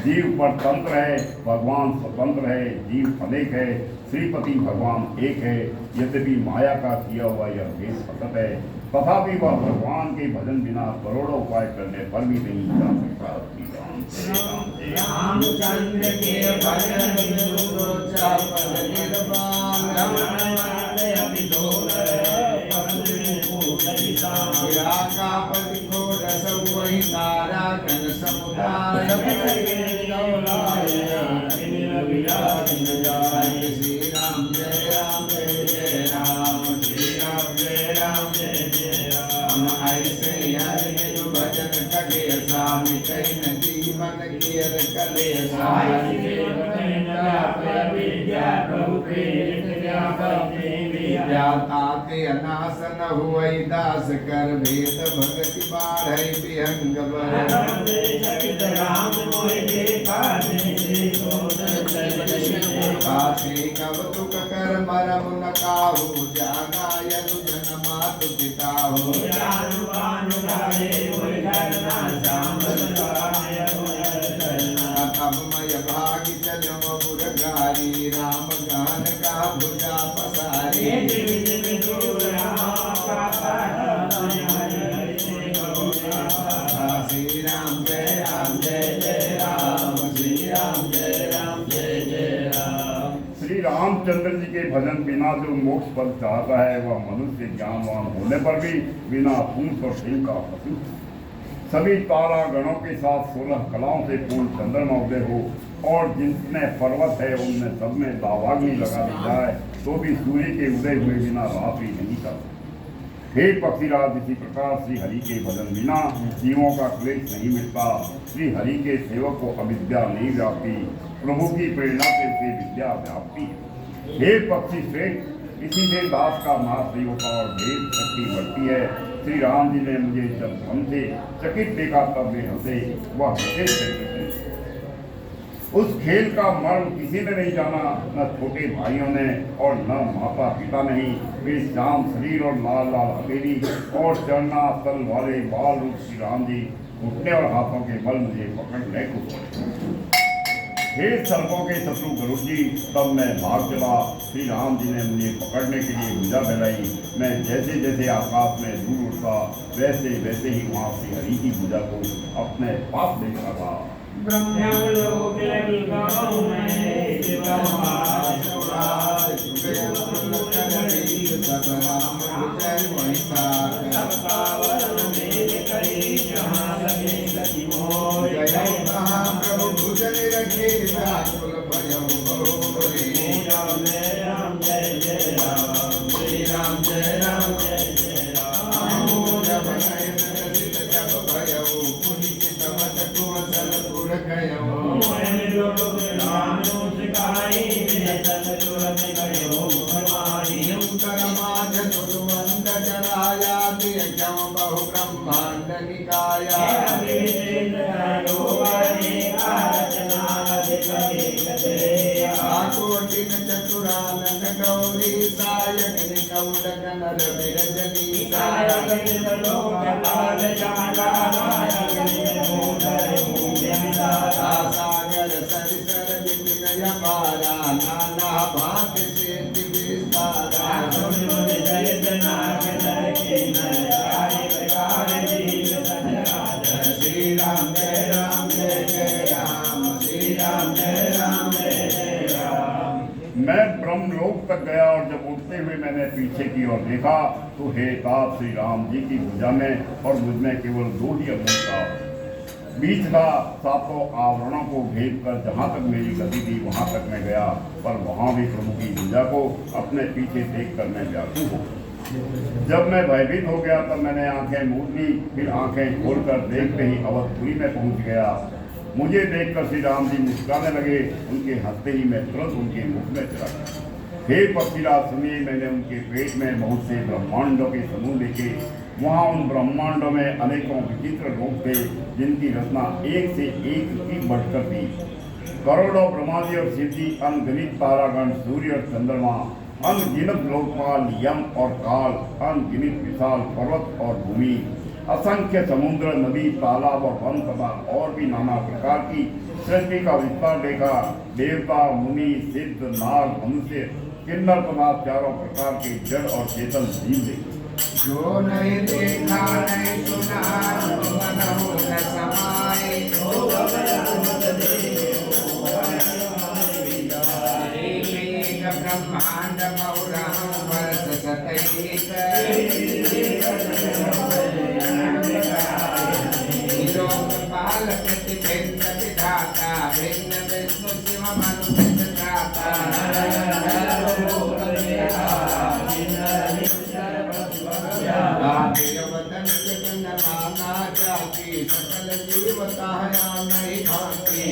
जीव परतंत्र है, भगवान स्वतंत्र है। जीव अनेक है, श्रीपति भगवान एक है। यद्यपि माया का किया हुआ यह भेद सतत है, तथापि वह भगवान के भजन बिना करोड़ों उपाय करने पर भी नहीं जा सकता। रामचंद्र के भजन वही तारा घन समुदाय श्री राम जय राम जय जय राम श्री राम जय राम जय जय राम। ऐसे हरि भजन कगे स्वामी कई नदी मन कियर कले व्याताते अनासन हुई दास कर भेद भगति बाढ़ विहंग कवतुक कर मरम न काहू जानायनु जन मातु पिता हो अभमय भागी चलो बुरगारी राम गान का भुजा पसारी श्री राम जय राम जय जय राम श्री राम जय राम जय जय राम। श्री रामचंद्र जी के भजन बिना जो मोक्ष पद चाहता है वह मनुष्य ज्ञानवान होने पर भी बिना पूंछ और सिंह का पशु। सभी तारा गणों के साथ 16 कलाओं से पूर्ण चंद्रमा उदय हो और जितने पर्वत है उनमें सब में दावाग्नि लगा दी जाए तो भी सूर्य के उदय हुए बिना रात ही नहीं कर। हे पक्षीराज, इसी प्रकार श्री हरि के भजन बिना जीवों का क्लेश नहीं मिलता। श्री हरि के सेवक को अविद्या नहीं व्यापती, प्रभु की प्रेरणा से उसे विद्या व्यापती। हे पक्षी श्रेष्ठ, इसी से दास का नाश नहीं होता और भेद शक्ति बढ़ती है। श्री राम जी ने मुझे जब भ्रम से चकित देखा तब वे हंसे, वह हंसे। उस खेल का मर्म किसी ने नहीं जाना, न छोटे भाइयों ने और न माता पिता नहीं। वे श्याम शरीर और लाल लाल हथेली और चरना तल वाले बाल रूप श्री राम जी घुटने और हाथों के बल मुझे पकड़ने को। हे सर्पों के शत्रु गरुड़ जी, तब मैं भाग चला। श्री राम जी ने मुझे पकड़ने के लिए भुजा फैलाई। मैं जैसे जैसे आकाश में दूर उड़ता, वैसे वैसे ही वहाँ श्री हरि की भुजा को अपने पास देखा था। मैं ब्रह्मलोक तक गया और जब उठते हुए मैंने पीछे की ओर देखा तो हे तात श्री राम जी की भुजा में और मुझ में केवल 2 ही अंगूर था। बीच था, सातों आवरणों को भेद कर जहाँ तक मेरी गति थी वहाँ तक मैं गया, पर वहाँ भी प्रभु की भुजा को अपने पीछे देख कर मैं व्याकुल हो गया। जब मैं भयभीत हो गया तब मैंने आंखें मूंद ली, फिर आंखें खोलकर देखते ही अवधपुरी में पहुँच गया। मुझे देखकर श्री राम जी मुस्कुराने लगे। उनके हंसते ही मैं तुरंत उनके मुख में चला गया। हे पक्षीराज सुनिए, मैंने उनके पेट में बहुत से ब्रह्मांडों के समूह देखे। वहाँ उन ब्रह्मांडों में अनेकों विचित्र लोक थे, जिनकी रचना एक से एक की बढ़कर थी। करोड़ों ब्रह्मादि और सिद्धि, अनगिनत तारागण, सूर्य और चंद्रमा, अनगिनत लोकपाल, यम और काल, अनगिनत विशाल पर्वत और भूमि, असंख्य समुद्र, नदी, तालाब और वन तथा और भी नाना प्रकार की सृष्टि का विस्तार देखा। देवता, मुनि, सिद्ध, नाग, मनुष्य, किन्नर तथा चारों प्रकार के जड़ और चेतन जीव देखे। जो नहीं देखा नहीं सुना, मन हो न समाए, ब्रह्मांड मौराम वर्ष सतैक, लोकपाल प्रतिभिन्न विधाता, भिन्न विष्णु शिव मनुष्य त्राता, सकल जीवता नहीं भांति,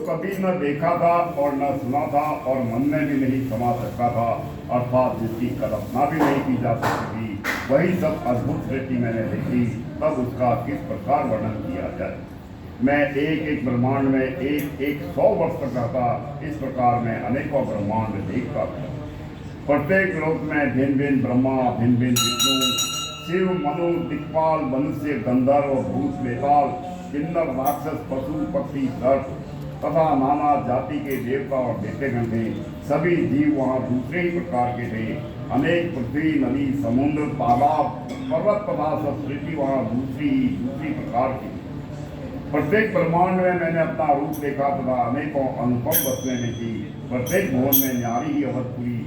कभी न देखा था और न सुना था और मन में भी नहीं समा सकता था, अर्थात जिसकी कल्पना भी नहीं की जा सकती थी, वही सब अद्भुत सृष्टि मैंने देखी। तब उसका किस प्रकार वर्णन किया जाए। मैं एक एक ब्रह्मांड में एक 100 वर्ष तक रहता। इस प्रकार मैं अनेकों ब्रह्मांड देखता था। प्रत्येक लोक में भिन्न भिन्न ब्रह्मा, भिन्न भिन्न विष्णु, शिव, मनु, दिक्पाल, मनुष्य, गंधर्व, भूत, बेताल, किन्नर, राक्षस, पशु, पक्षी, सर्प, तथा नाना जाति के देवता और दैत्यगण थे। सभी जीव वहाँ दूसरे ही प्रकार के थे। अनेक पृथ्वी, नदी, समुद्र, तालाब, पर्वत तथा सब सृष्टि वहाँ दूसरी प्रकार की। प्रत्येक ब्रह्मांड में मैंने अपना रूप देखा तथा अनेकों अनुपम वस्तुएं देखी। प्रत्येक भुवन में न्यारी ही अवधपुरी,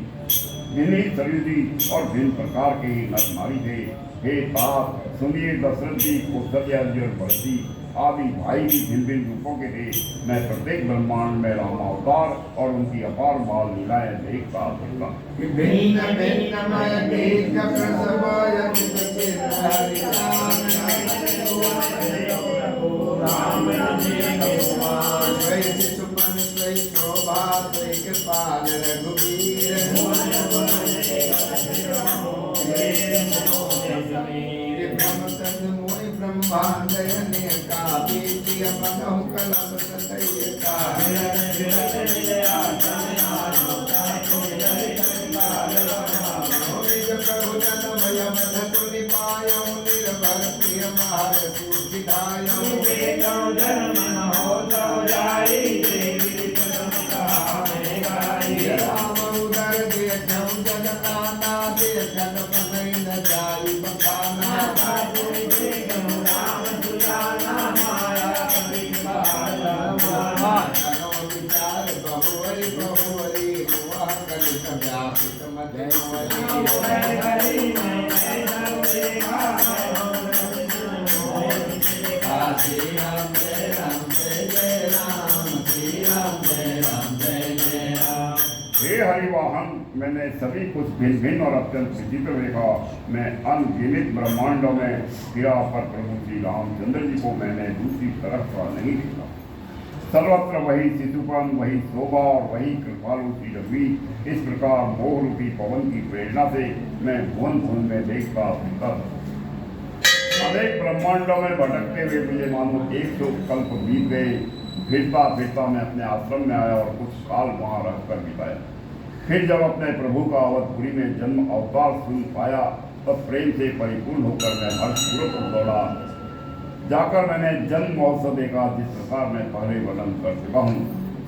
भिन्न सरिदी और भिन्न प्रकार के ही नर नारी थे। हे तात, सुनिए, दशरथ जी, कौशल्या जी और भरती आदि भाई भी भिन्न भिन्न रूपों के थे। मैं प्रत्येक ब्रह्मांड में राम अवतार और उनकी अपार बाल लीलाएं देखता था। भिन्न भिन्न मय देख प्रसव यति सचित राम स्वै शिशुपन स्वै शोभा स्वै कृपाल रघुवीर ब्रह्मांडयने का बीज मनहु कलम सतय का प्रभु जन भय मधु निपायौ निर्भर प्रिय मार सूझिधायौ राम उदर देखौ जगताना देखन पनई न जाई बखाना विचार बहुवरी बहुवरी हुआ कलित व्यापित श्री राम जय राम जय जय राम श्री राम जय राम जय जय राम। हे हरिवाहन, मैंने सभी कुछ भिन्न भिन्न और अत्यंत विचित्र देखा। मैं अनगिनत ब्रह्मांडों में फिरा पर प्रभु श्री रामचंद्र जी को मैंने दूसरी तरफ का नहीं देखा। सर्वत्र वही शिशुपन, वही शोभा और वही कृपालु श्री रघुवीर। इस प्रकार मोह रूपी पवन की प्रेरणा से मैं भुवन भुवन में देखता फिरता था। अनेक ब्रह्मांडों में भटकते हुए मुझे मानो 100 कल्प बीत गए। फिरता फिरता मैं अपने आश्रम में आया और कुछ काल वहाँ रख कर बिताया। फिर जब अपने प्रभु का अवधपुरी में जन्म अवतार सुन पाया तब प्रेम से परिपूर्ण होकर मैं हर्षपूर्वक दौड़ा। जाकर मैंने जन्म महोत्सव देखा जिस प्रकार मैं पहले वर्णन कर चुका हूँ।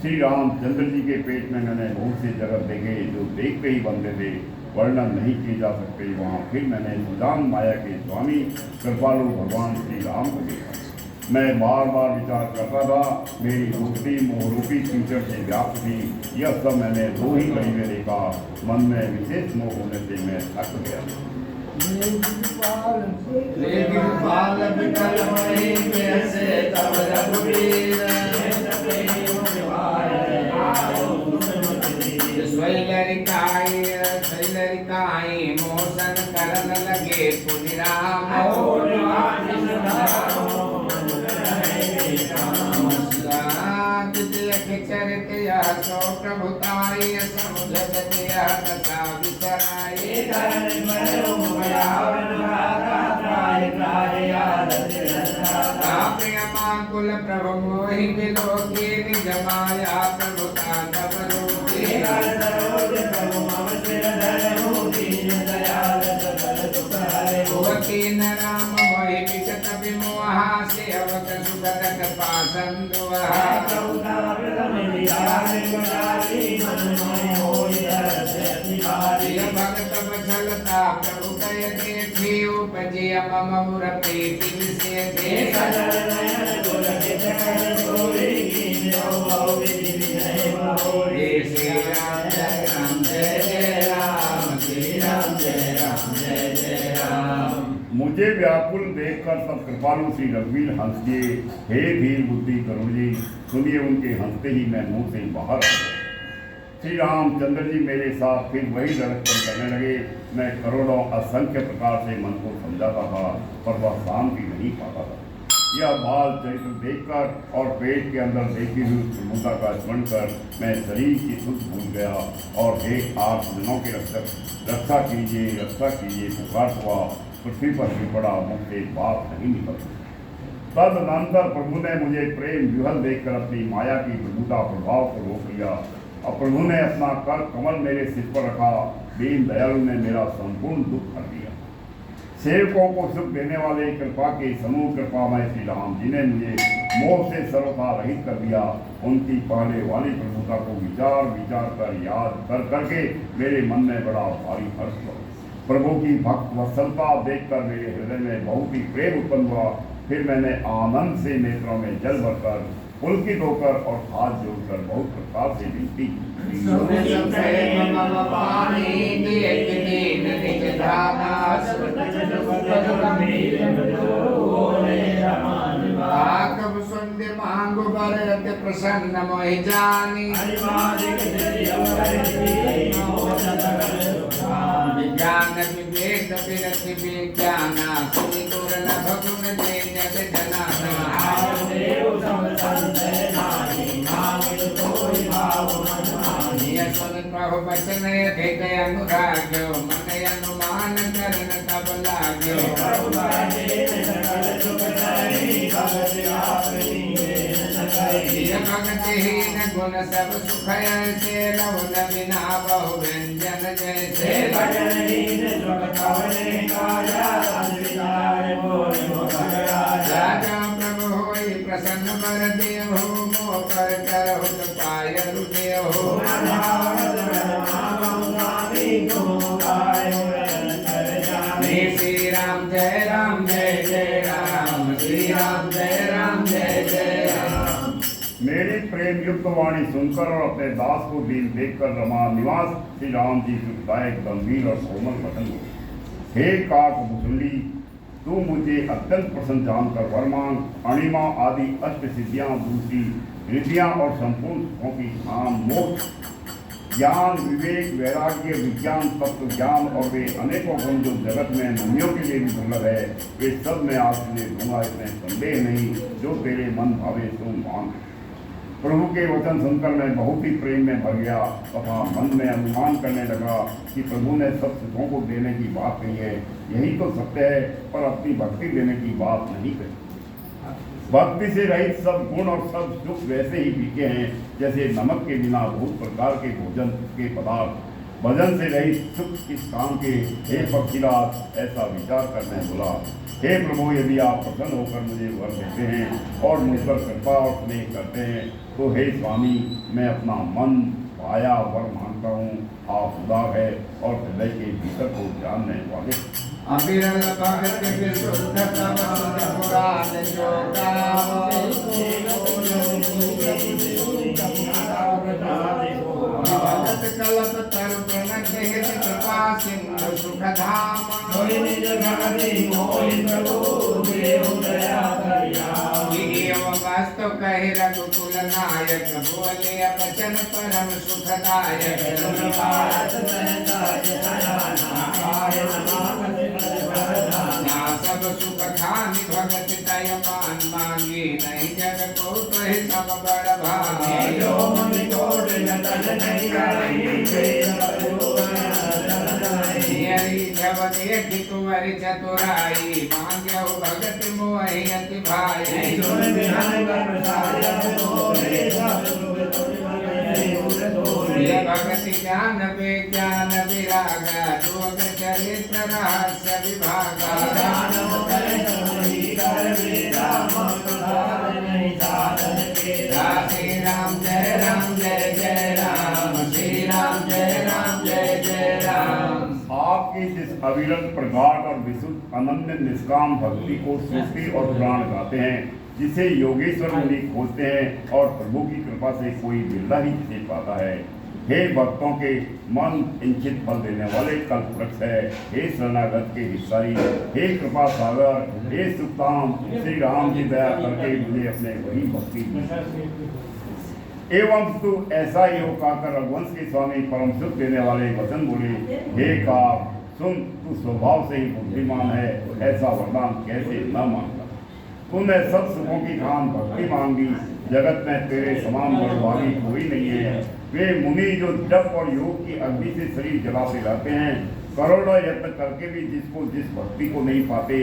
श्री रामचंद्र जी के पेट में मैंने बहुत से जगत देखे जो देखते ही बनते थे, वर्णन नहीं किए जा सकते। वहाँ फिर मैंने सुजान माया के स्वामी कृपालु भगवान श्री राम को देखा। मैं बार बार विचार करता था, मेरी मूर्ति मोहरूपी कीचड़ से व्याप्त थी। यह सब मैंने 2 ही घड़ी में देखा। मन में विशेष मोह होने से मैं थक गया। लेकिन बाल विकल मणि कैसे तब रघुवीर स्वैलरिकाई मोसन करन लगे पुनि राम चरित यह सो प्रभुताई समुझ यह दशा विसराई कुल प्रभु मोहि बिलोकी निज माया प्रभुता तब रूपी भुवतीन राम मोहि विगत विमोहा सेवक सुगत पासंदुहा भगत बछलता प्रभु कय देखी उपजिय मम मुर प्रीति विषय श्री राम जय राम जय जय राम श्री राम जय राम जय जय राम। मुझे व्याकुल देखकर तब कृपालु श्री रघुवीर हंस दिए। हे धीर बुद्धि करुण जी, सुनिए। उनके हंसते ही मैं मुंह से बाहर आ गया। श्री रामचंद्र जी मेरे साथ फिर वही लड़कपन करने लगे। मैं करोड़ों असंख्य प्रकार से मन को समझाता था पर वह शांति नहीं पाता था। यह बाल चरित्र देखकर और पेट के अंदर देखी हुई प्रभुता का स्मरण कर मैं शरीर की सुध भूल गया और हे 8 दिनों के रक्षक, रक्षा कीजिए पुकार हुआ। पृथ्वी पर भी पड़ा, मुख से बात नहीं निकलती। तदनंतर प्रभु ने मुझे प्रेम विहल देखकर अपनी माया की प्रभुता प्रभाव को रोक लिया और प्रभु ने अपना कर कमल मेरे सिर पर रखा। दीन दयालु ने मेरा संपूर्ण दुख हर दिया। सेवकों को सुख देने वाले कृपा के समूह कृपामय श्री राम जी ने मुझे मोह से सर्वथा रहित कर दिया। उनकी पहले वाली प्रभुता को विचार विचार कर याद कर करके मेरे मन में बड़ा भारी हर्ष हुआ। प्रभु की भक्त वत्सलता देखकर मेरे हृदय में बहुत ही प्रेम उत्पन्न हुआ। फिर मैंने आनंद से नेत्रों में जल भरकर पुलकित होकर और हाथ जोड़कर बहुत प्रकार से विनती की। मांगो बरत प्रसन्न मोहि जानी विज्ञान विवेक विरत विज्ञाना सुनि दूर न भगुन दे जग जनाना सुन प्रभु वचन हृदय अनुराग्यो मन अनुमान करन तब लाग्यो भगतिहीन गुण सब सुख ऐसे लवन बिना बहु व्यंजन जैसे राजा प्रभु होई प्रसन्न बर देहु मोह पर करहु पाय रुदेहु श्री राम जय राम जय जय राम श्री राम जय राम जय जय राम। मेरी प्रेम युक्त वाणी सुनकर और अपने दास को दीन देखकर रमा निवास श्री राम जी सुखदायक गंभीर और कोमल वचन बोले। हे काक भुसुंडी, तू मुझे अत्यंत प्रसन्न जानकर वर मांग। अणिमा आदि अष्ट सिद्धियां, दूसरी रिद्धियां और संपूर्ण सुखों की धाम मोक्ष, ज्ञान विवेक वैराग्य विज्ञान तत्व ज्ञान और वे अनेकों गुण जो जगत में मुनियों के लिए भी दुर्लभ है, वे सब मैं आपसे दूंगा, इसमें संदेह नहीं। जो तेरे मन भावे सो मांग। प्रभु के वचन सुनकर मैं बहुत ही प्रेम में भर गया तथा मन में अनुमान करने लगा कि प्रभु ने सब सुखों को देने की बात कही है, यही तो सत्य है, पर अपनी भक्ति देने की बात नहीं कही। भक्ति से रहित सब गुण और सब सुख वैसे ही फीके हैं जैसे नमक के बिना बहुत प्रकार के भोजन के पदार्थ। भजन से रहित सुख किस काम के, हे पक्षीराज, ऐसा विचार करने बोला। हे प्रभु, यदि आप प्रसन्न होकर मुझे वर देते हैं और मुझ पर कृपा और स्नेह करते हैं तो हे स्वामी, मैं अपना मन पाया वर मानता हूँ। आप उदार है और हृदय के भीतर को जानने वाले। अविरल भगत विशुद्ध तम सुध पुराण जो गावो भगत कल्प तरु प्रणत हित कृपा सिंधु सुख धाम वास्तु कहि रघुकुल नायक बोले वचन परम सुखदायक सब सुख खानि भगत दय मान मांगी नहीं जग को तो ही सब बड़ भागी जब देखी तुम्हारी चतुराई मांग्यो भगत मोहि अति भाई भगति ज्ञान विज्ञान विरागा जोग चरित्र रहस्य विभागा श्री राम जय राम जय जय राम श्री राम जय राम जय जय राम। आपकी जिस अविरल प्रगाढ़ और विशुद्ध अनन्य निष्काम भक्ति को सृष्टि और पुराण गाते हैं, जिसे योगेश्वर मुनि खोजते हैं और प्रभु की कृपा से कोई बिरला ही जिसे पाता है। हे भक्तों के मन इंचित फल देने वाले कल्प वृक्ष है, हे शरणागत के हिस्सारी, हे कृपा सागर, हे सुखधाम, श्री राम जी दया करके मुझे अपने वही भक्ति एवं तू ऐसा ही हो कहकर रघुवंश के स्वामी परम सुख देने वाले वचन बोले। हे का सुन, तू स्वभाव से ही बुद्धिमान है, ऐसा वरदान कैसे न मांगता। तूने सब सुखों की खान भक्ति मांगी, जगत में तेरे समान बलवानी कोई नहीं है। वे मुनि जो जप और योग की अग्नि से शरीर जलाते रहते हैं, करोड़ों यत्न करके भी जिसको जिस भक्ति को नहीं पाते,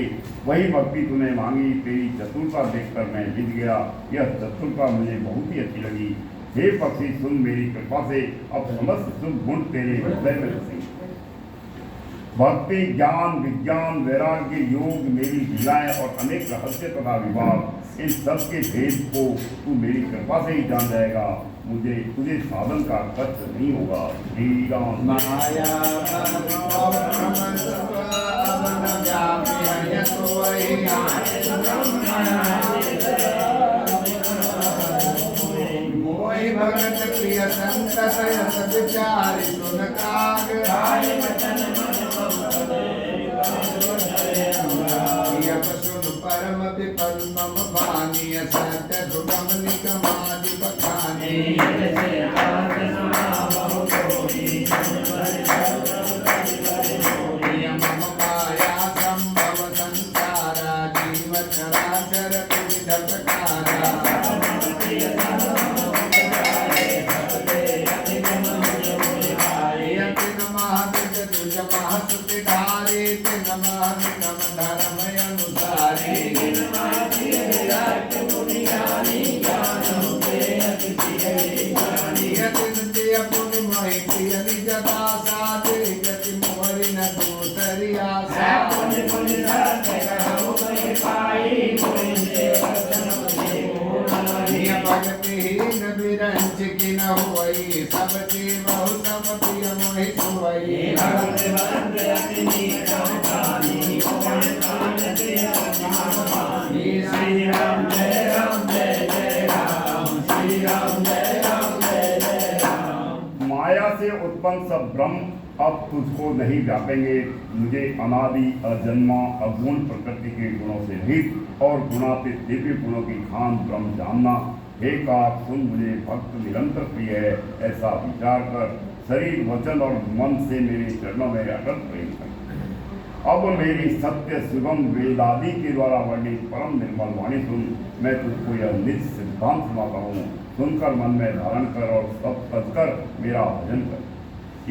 वही भक्ति तूने मांगी। तेरी चतुरता देखकर मैं जीत गया, यह चतुरता मुझे बहुत ही अच्छी लगी। हे पक्षी, सुन, मेरी कृपा से अब समस्त सुख गुण तेरे हृदय में बसेंगे। भक्ति, ज्ञान, विज्ञान, वैराग्य, योग, मेरी लीलाएं और अनेक रहस्य तथा विभाग, इन सब के भेद को तू मेरी कृपा से ही जान जाएगा। मुझे तुझे साधन का कष्ट नहीं होगा। श्री राम। माया मोहि भगत प्रिय संत विचार सुन काग सुन परम विपल मम वाणी सत्य सुगम निगमादि बखानी मम माया संभव संसारा जीव चराचर विविध प्रकारा सब जीवहु सम प्रिय मोहि सुवई श्री राम जय राम जय जय राम श्री राम जय राम जय जय राम। माया से उत्पन्न सब ब्रह्म अब तुझको नहीं व्यापेंगे। मुझे अनादि अजन्मा अगुण प्रकृति के गुणों से रहित और गुणातीत दिव्य गुणों की खान ब्रह्म जानना। हे काक सुन, मुझे भक्त निरंतर प्रिय है ऐसा विचार कर शरीर, वचन और मन से मेरे चरणों में अटल प्रेम कर। अब मेरी सत्य सुगम वेदादि के द्वारा वर्णित परम निर्मल वाणी सुन। मैं तुझको यह निज सिद्धांत सुनाता हूँ, सुनकर मन में धारण कर और सब तजकर मेरा भजन कर।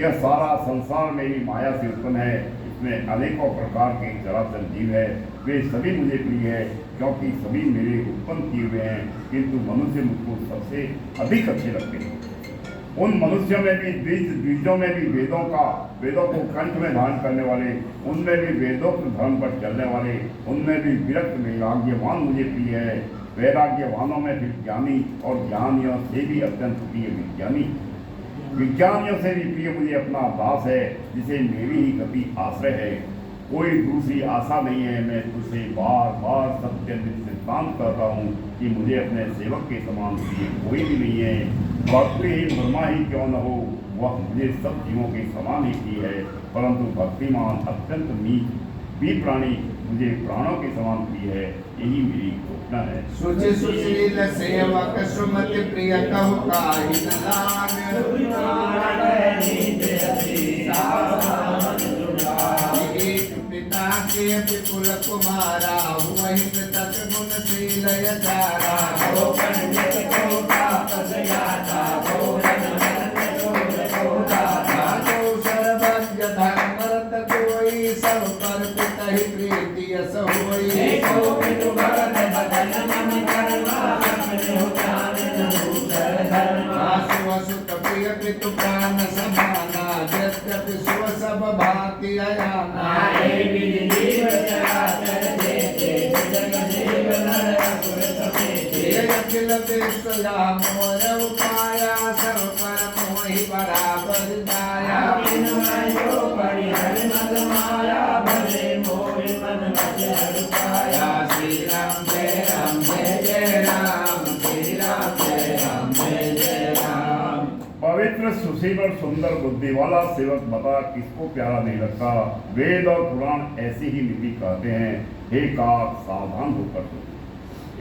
यह सारा संसार मेरी माया से उत्पन्न है। इसमें अनेकों प्रकार के चराचर जीव है। वे सभी मुझे प्रिय है क्योंकि सभी मेरे उत्पन्न किए हुए हैं, किंतु मनुष्य मुझको सबसे अधिक अच्छे लगते हैं। उन मनुष्यों में भी बीजों में भी वेदों को कंठ में धारण करने वाले, उनमें भी वेदोक्त धर्म पर चलने वाले, उनमें भी विरक्त वैराग्यवान मुझे प्रिय है। वैराग्यवानों में भी ज्ञानी और ज्ञानियों से भी अत्यंत प्रिय विज्ञानी। विज्ञानियों से भी प्रिय मुझे अपना दास है, जिसे मेरी ही गति आश्रय है। कोई दूसरी आशा नहीं है। मैं तुझसे बार बार सत्य सिद्धांत करता हूँ कि मुझे अपने सेवक के समान प्रिय कोई भी नहीं है। भक्तिहीन ब्रह्मा ही क्यों न हो, वह मुझे सब जीवों के समान ही प्रिय है। परंतु भक्तिमान अत्यंत नीच भी प्राणी मुझे प्राणों के समान प्रिय है। यही मेरी घोषणा है। सुचि सुशील सेवक सुमति प्रिय कहु काहि न एक पिता के विपुल कुमारा वही तक गुणशील यचारा सर्वज्ञ धर्मरत कोई सब पर पिता ही प्रीति यस होई सुत प्रिय पितु प्राण समाना यद्यपि स्व सब भांति अयाना अखिल विश्व मोर उपाया सर्व पर मोहि बराबर दाया श्री राम जय राम जय जय राम श्री राम जय राम जय जय राम। पवित्र, सुशील और सुंदर बुद्धि वाला सेवक बता किसको प्यारा नहीं लगता। वेद और पुराण ऐसी ही नीति कहते हैं। हे काक सावधान होकर सुन।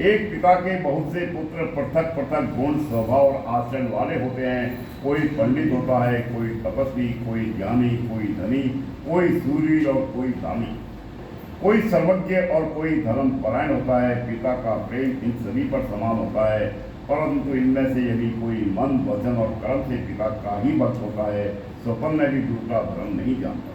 एक पिता के बहुत से पुत्र पृथक पृथक गुण, स्वभाव और आचरण वाले होते हैं। कोई पंडित होता है, कोई तपस्वी, कोई ज्ञानी, कोई धनी, कोई सूरवीर और कोई दानी, कोई सर्वज्ञ और कोई धर्म परायण होता है। पिता का प्रेम इन सभी पर समान होता है, परंतु इनमें से यदि कोई मन, वचन और कर्म से पिता का ही भक्त होता है, स्वपन में भी दूसरा धर्म नहीं जानता,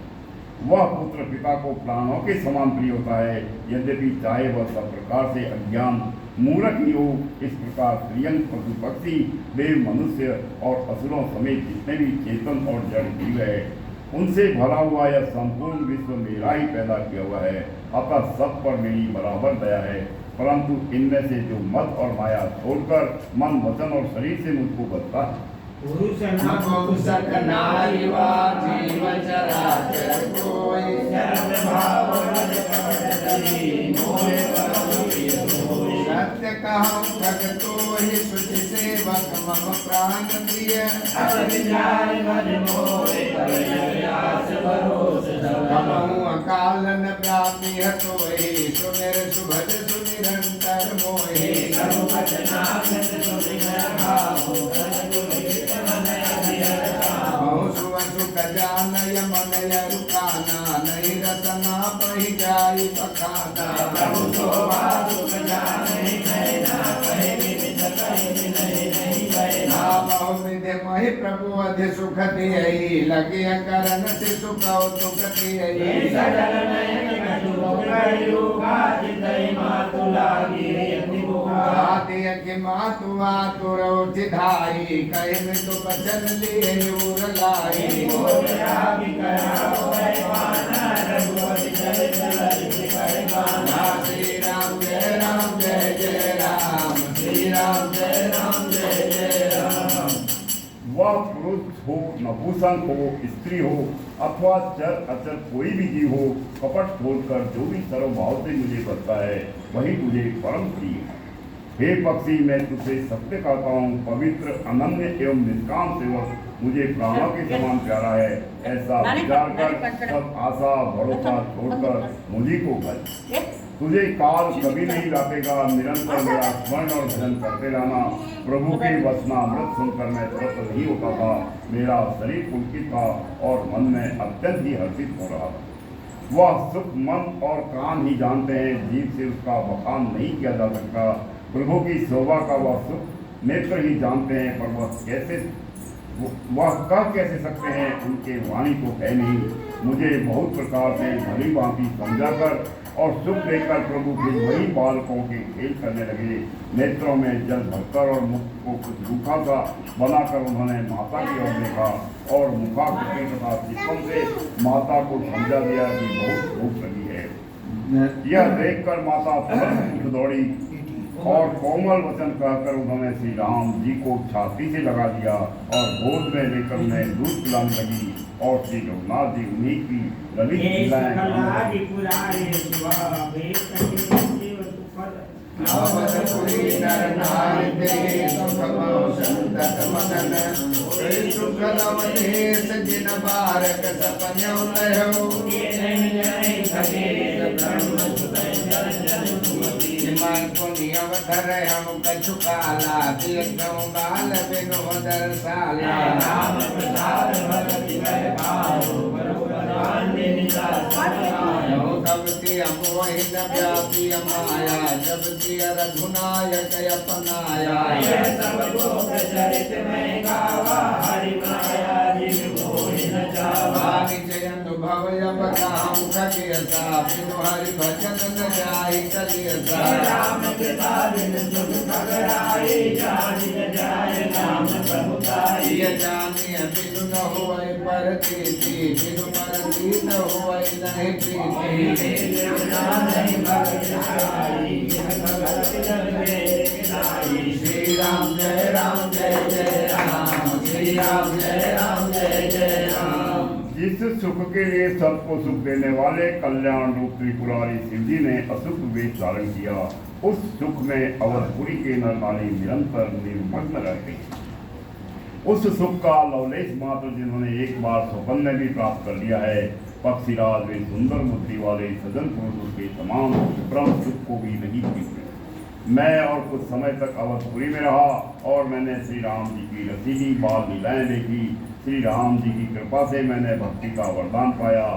वह पुत्र पिता को प्राणों के समान प्रिय होता है। यद्यपि चाहे वह सब प्रकार से अज्ञान मूर्ख ही हो। इस प्रकार प्रियंग, पशु, पक्षी, देव, मनुष्य और असुरों समेत जितने भी चेतन और जड़ जीव है, उनसे भरा हुआ यह संपूर्ण विश्व मेरा ही पैदा किया हुआ है, अतः सब पर मेरी बराबर दया है। परंतु इनमें से जो मद और माया छोड़कर मन, वचन और शरीर से मुझको बचता है, नपुंसक नारी वा जीव चराचर कोई सर्वभाव रज कपट धरी मोहे परम प्रिय सोई। सत्य कहूँ भगतो ही शुचि सेवक मम प्राण प्रिय अस विचार भज मोहे करय आस भरोस धर। कहूँ अकाल न प्राप्ति हतो ही सुमिर सुभज सुनिरंतर मोहि करुण वचनामृत सुनिधर भावो धन गुण हित मन अभिहर भावो। बहु सुख जानय मन यरुकाना नहीं रतना पहि जाई बखाना प्रभु शोभा सुख जाने नैना कहे निमिष कहे विनय नहीं बैना। बहु विधि महि प्रभु अधि सुख दियहि लगे करन से सुख दुख दियहि सजल नयन कटु करियो काजितै मातु लागी अति बुआ। आदि के मातु आतुर उठिधाई कहि मृत्यु बचन लिए यूर लाई मोरया विकरा होय पाना रघुपति चरित ललित कर गाना। श्री राम जय राम जय जय राम श्री राम जय राम जय जय राम। वह पुरुष हो, नपुंसक हो, स्त्री हो अथवा चर अचर कोई भी जीव हो, कपट छोड़कर जो भी सर्वभाव से मुझे बचता है वही मुझे परम प्रिय है। हे पक्षी, मैं तुझसे सत्य कहता हूँ, पवित्र अनन्य एवं निष्काम सेवक मुझे प्राणों के समान प्यारा है। ऐसा विचार कर सब आशा भरोसा छोड़कर मुझी को भज। तुझे काल कभी नहीं लापेगा, निरंतर मेरा स्मरण और भजन करते रहना। प्रभु के वचनामृत सुनकर मैं तृप्त नहीं होता था, मेरा शरीर पुलकित था और मन में अत्यंत ही हर्षित हो रहा था। वह सुख मन और कान ही जानते हैं, जीव से उसका बखान नहीं किया जा सकता। प्रभु की शोभा का वह सुख नेत्र ही जानते हैं, पर वह कह कैसे सकते हैं, उनके वाणी तो है नहीं। मुझे बहुत प्रकार से भली भांति समझाकर और सुख देकर प्रभु फिर वही बालकों के खेल करने लगे। नेत्रों में जल भरकर और मुख को कुछ रूखा सा बनाकर उन्होंने माता की ओर देखा और मुखाकृति तथा चित्तों से माता को समझा दिया कि बहुत भूख लगी है। यह देखकर माता तुरंत उठ दौड़ी और कोमल वचन कहकर उन्होंने श्री राम जी को छाती से लगा दिया और गोद में लेकर उन्हें दूध पिलाने लगी और श्री रघुनाथ जी उन्हीं की ललित लीलाएं नवदपुरी नर नारी तेरे सुखमो संतत मदन श्री सुखलवदेश जिन बारक सपन्यो लयो मन पुनि अवधर हम कछु काला तीर्थम बाल विनोदर साला राम प्रसाद भगति कर पाओ प्रभुदान निसायो। तब की अमोहि न व्यापी माया जब की रघुनायक अपनाया सब लोक चरित में गावा हरि माया जिन मोहि न जावा। जय अनुभव अब काम कलियसा बिनु हरि भजन न जाय कलियसा राम कृपा बिन सुख पगड़ाई जानि न जाय नाम प्रभुताई। ये जानी बिनु न होय परतीति बिनु परती न होय नहीं प्रीति श्री राम जय राम जय जय राम श्री राम जय राम जय जय राम। जिस सुख के लिए सबको सुख देने वाले कल्याण रूप त्रिपुरारी शिव जी ने असुख वेश धारण किया, उस सुख में अवधपुरी के नर नारी निरंतर निर्मग्न रहते हैं। उस सुख का लवलेश मात्र जिन्होंने एक बार स्वप्न में भी प्राप्त कर लिया है, पक्षीराज वे सुंदर बुद्धि वाले सजन पुरुषों के तमाम परम सुख को भी नहीं पीते। मैं और कुछ समय तक अवधपुरी में रहा और मैंने श्री राम जी की रसीली बाल लीलाएं देखी। श्री राम जी की कृपा से मैंने भक्ति का वरदान पाया।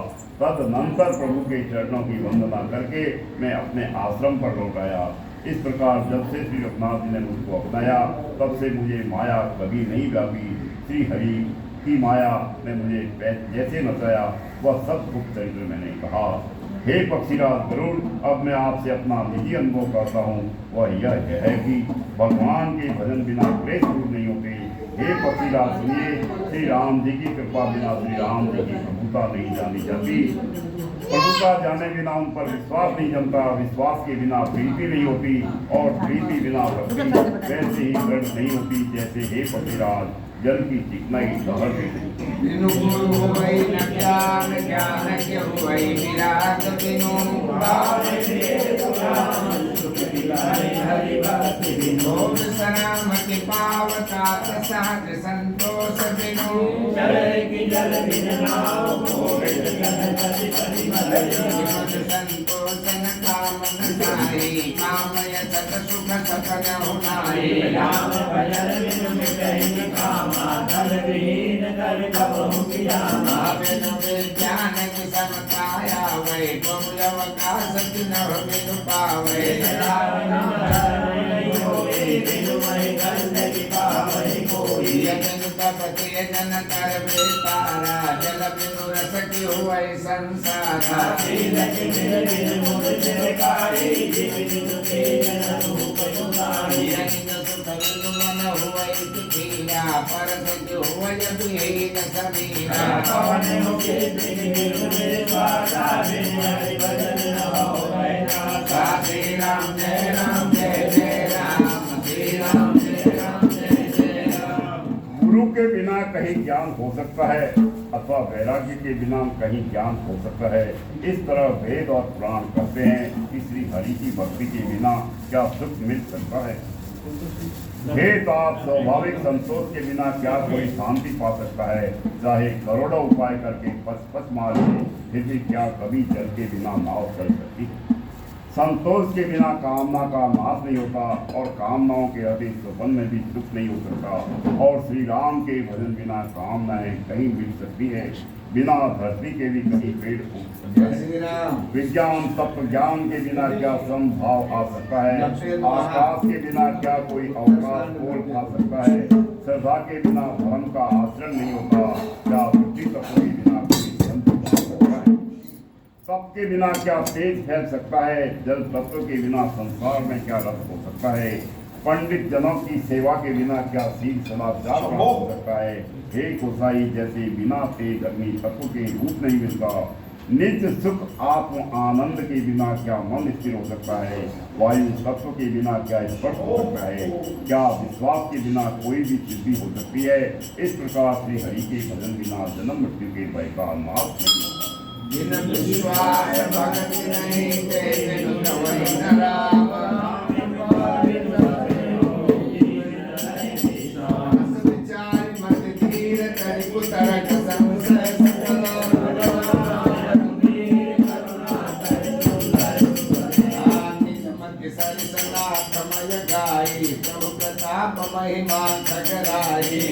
तदनंतर प्रभु के चरणों की वंदना करके मैं अपने आश्रम पर लौट आया। इस प्रकार जब से श्री रघुनाथ जी ने मुझको अपनाया, तब से मुझे माया कभी नहीं व्यापी। श्री हरि की माया ने मुझे जैसे नचाया, वह सब गुप्त चरित्र मैंने कहा। हे पक्षीराज गरुड़, अब मैं आपसे अपना निजी अनुभव करता हूँ। वह यह है कि भगवान के भजन बिना क्लेश दूर नहीं होते। हे पक्षीराज सुनिए, श्री राम जी की कृपा बिना श्री राम जी की प्रभुता नहीं जानी जाती। प्रभुता जाने बिना उन पर विश्वास नहीं जमता, विश्वास के बिना प्रीति नहीं होती, और प्रीति बिना भक्ति वैसे ही दृढ़ नहीं होती जैसे हे पक्षीराज जल की चिकनाई शहर में। बिनु गुरु होई न ज्ञान, ज्ञान के होई विराग। बिनु भोग सरामति पावता सहज संतोष। बिनु संतोषन कामन साई, कामय सत सुख सफल हुनाई। ज्ञान की समताया वै बहुलवकाश न बिनु पावै। तपते जन कर बेतारा, जल बिनु रस की हुई संसारा। मन हुई तिखीरा, परस की हुई विहीन समीरा। श्री राम जय राम जय जय राम, श्री राम जय राम जय जय राम। गुरु के बिना कहीं ज्ञान हो सकता है अथवा वैराग्य के बिना कहीं ज्ञान हो सकता है। इस तरह वेद और पुराण कहते हैं कि श्री हरि की भक्ति के बिना क्या सुख मिल सकता है। हे तात, स्वाभाविक संतोष के बिना क्या कोई शांति पा सकता है। चाहे करोड़ों उपाय करके पच मार ले, फिर भी क्या कभी जल के बिना नाव चल सकती है। संतोष के बिना कामना का नाश नहीं होता, और कामनाओं के अति स्वपन में भी सुख नहीं हो सकता। और श्री राम के भजन बिना कामनाएं कहीं मिल सकती है। बिना धरती के भी कहीं पेड़ हो सकता है। विज्ञान तत्व ज्ञान के बिना क्या संभाव आ सकता है। आकाश के बिना क्या कोई अवकाश खोल पा सकता है। श्रद्धा के बिना धर्म का आचरण नहीं होता। क्या बुद्धि तत्व के बिना कोई जंतु पा सकता है। तप के बिना क्या तेज फैल सकता है। जल तत्व के बिना संसार में क्या रस हो सकता है। पंडित जनों की सेवा के बिना क्या शील सदाचार हो सकता है। हे गोसाई, जैसे बिना तेज अग्नि तत्व के रूप नहीं मिलता, नित्य सुख आत्म आनंद के बिना क्या मन स्थिर हो सकता है। वायु तत्व के बिना क्या स्पर्श हो सकता है। क्या विश्वास के बिना कोई भी सिद्धि हो सकती है। इस प्रकार श्री हरि के भजन बिना जन्म मृत्यु के भय का नाश नहीं होता। जिन विश्वास भक्ति नहीं ते वही न राम। विचार मत धीर करि कुतरक संशय सकल। निज मत सरिसना प्रमय गाई, प्रभु प्रताप महिमा सगराई।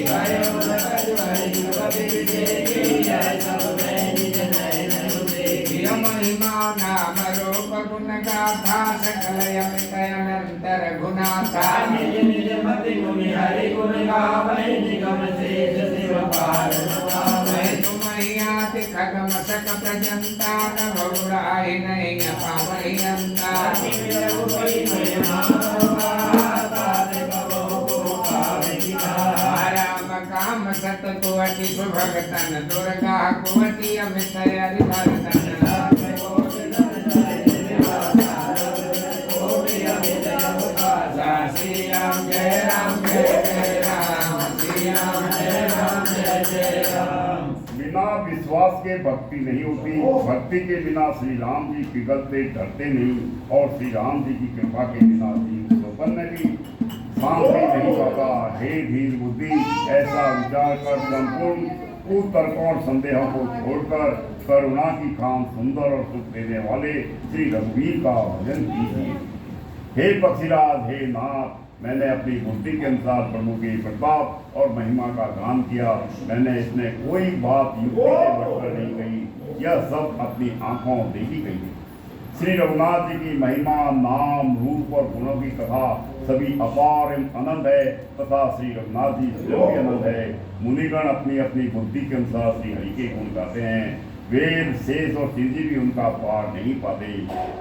महिमा नाम रूप गुण गाथा, सकल यमित अनंतर गुणाथा। निज निज मति मुनि हरि गुण गावै, निगम शेष शिव पार पावै। तुम ही आदि खगम सक प्रजंता, न बहुराहि नहीं पावै अंता। राम काम सत कुवटी सुभगतन, दुर्गा कुवटी अमित हरिभरतन। श्री राम जय राम जय जय राम, श्री राम जय राम जय जय राम। बिना विश्वास के भक्ति नहीं होती। भक्ति के बिना श्री राम जी पिघलते डरते नहीं, और श्री राम जी की कृपा के बिना जीव स्वपन में भी शांति नहीं पाता। हे धीर बुद्धि, ऐसा विचार कर संपूर्ण कुतर्कों और संदेहों को छोड़कर करुणा की खान सुंदर और सुख देने वाले श्री रघुवीर का भजन कीजिए। हे पक्षीराज, हे नाथ, मैंने अपनी बुद्धि के अनुसार प्रभु के प्रताप और महिमा का गान किया। मैंने इसमें कोई बात युक्ति से बढ़कर नहीं कही, यह सब अपनी आंखों देखी गई है। श्री रघुनाथ जी की महिमा, नाम, रूप और गुणों की कथा सभी अपार अनंत है, तथा श्री रघुनाथ जी स्वयं भी अनंत है। मुनिगण अपनी अपनी बुद्धि के अनुसार श्री हरि के गुण गाते हैं। वेद, शेष और सिद्धि भी उनका पार नहीं पाते।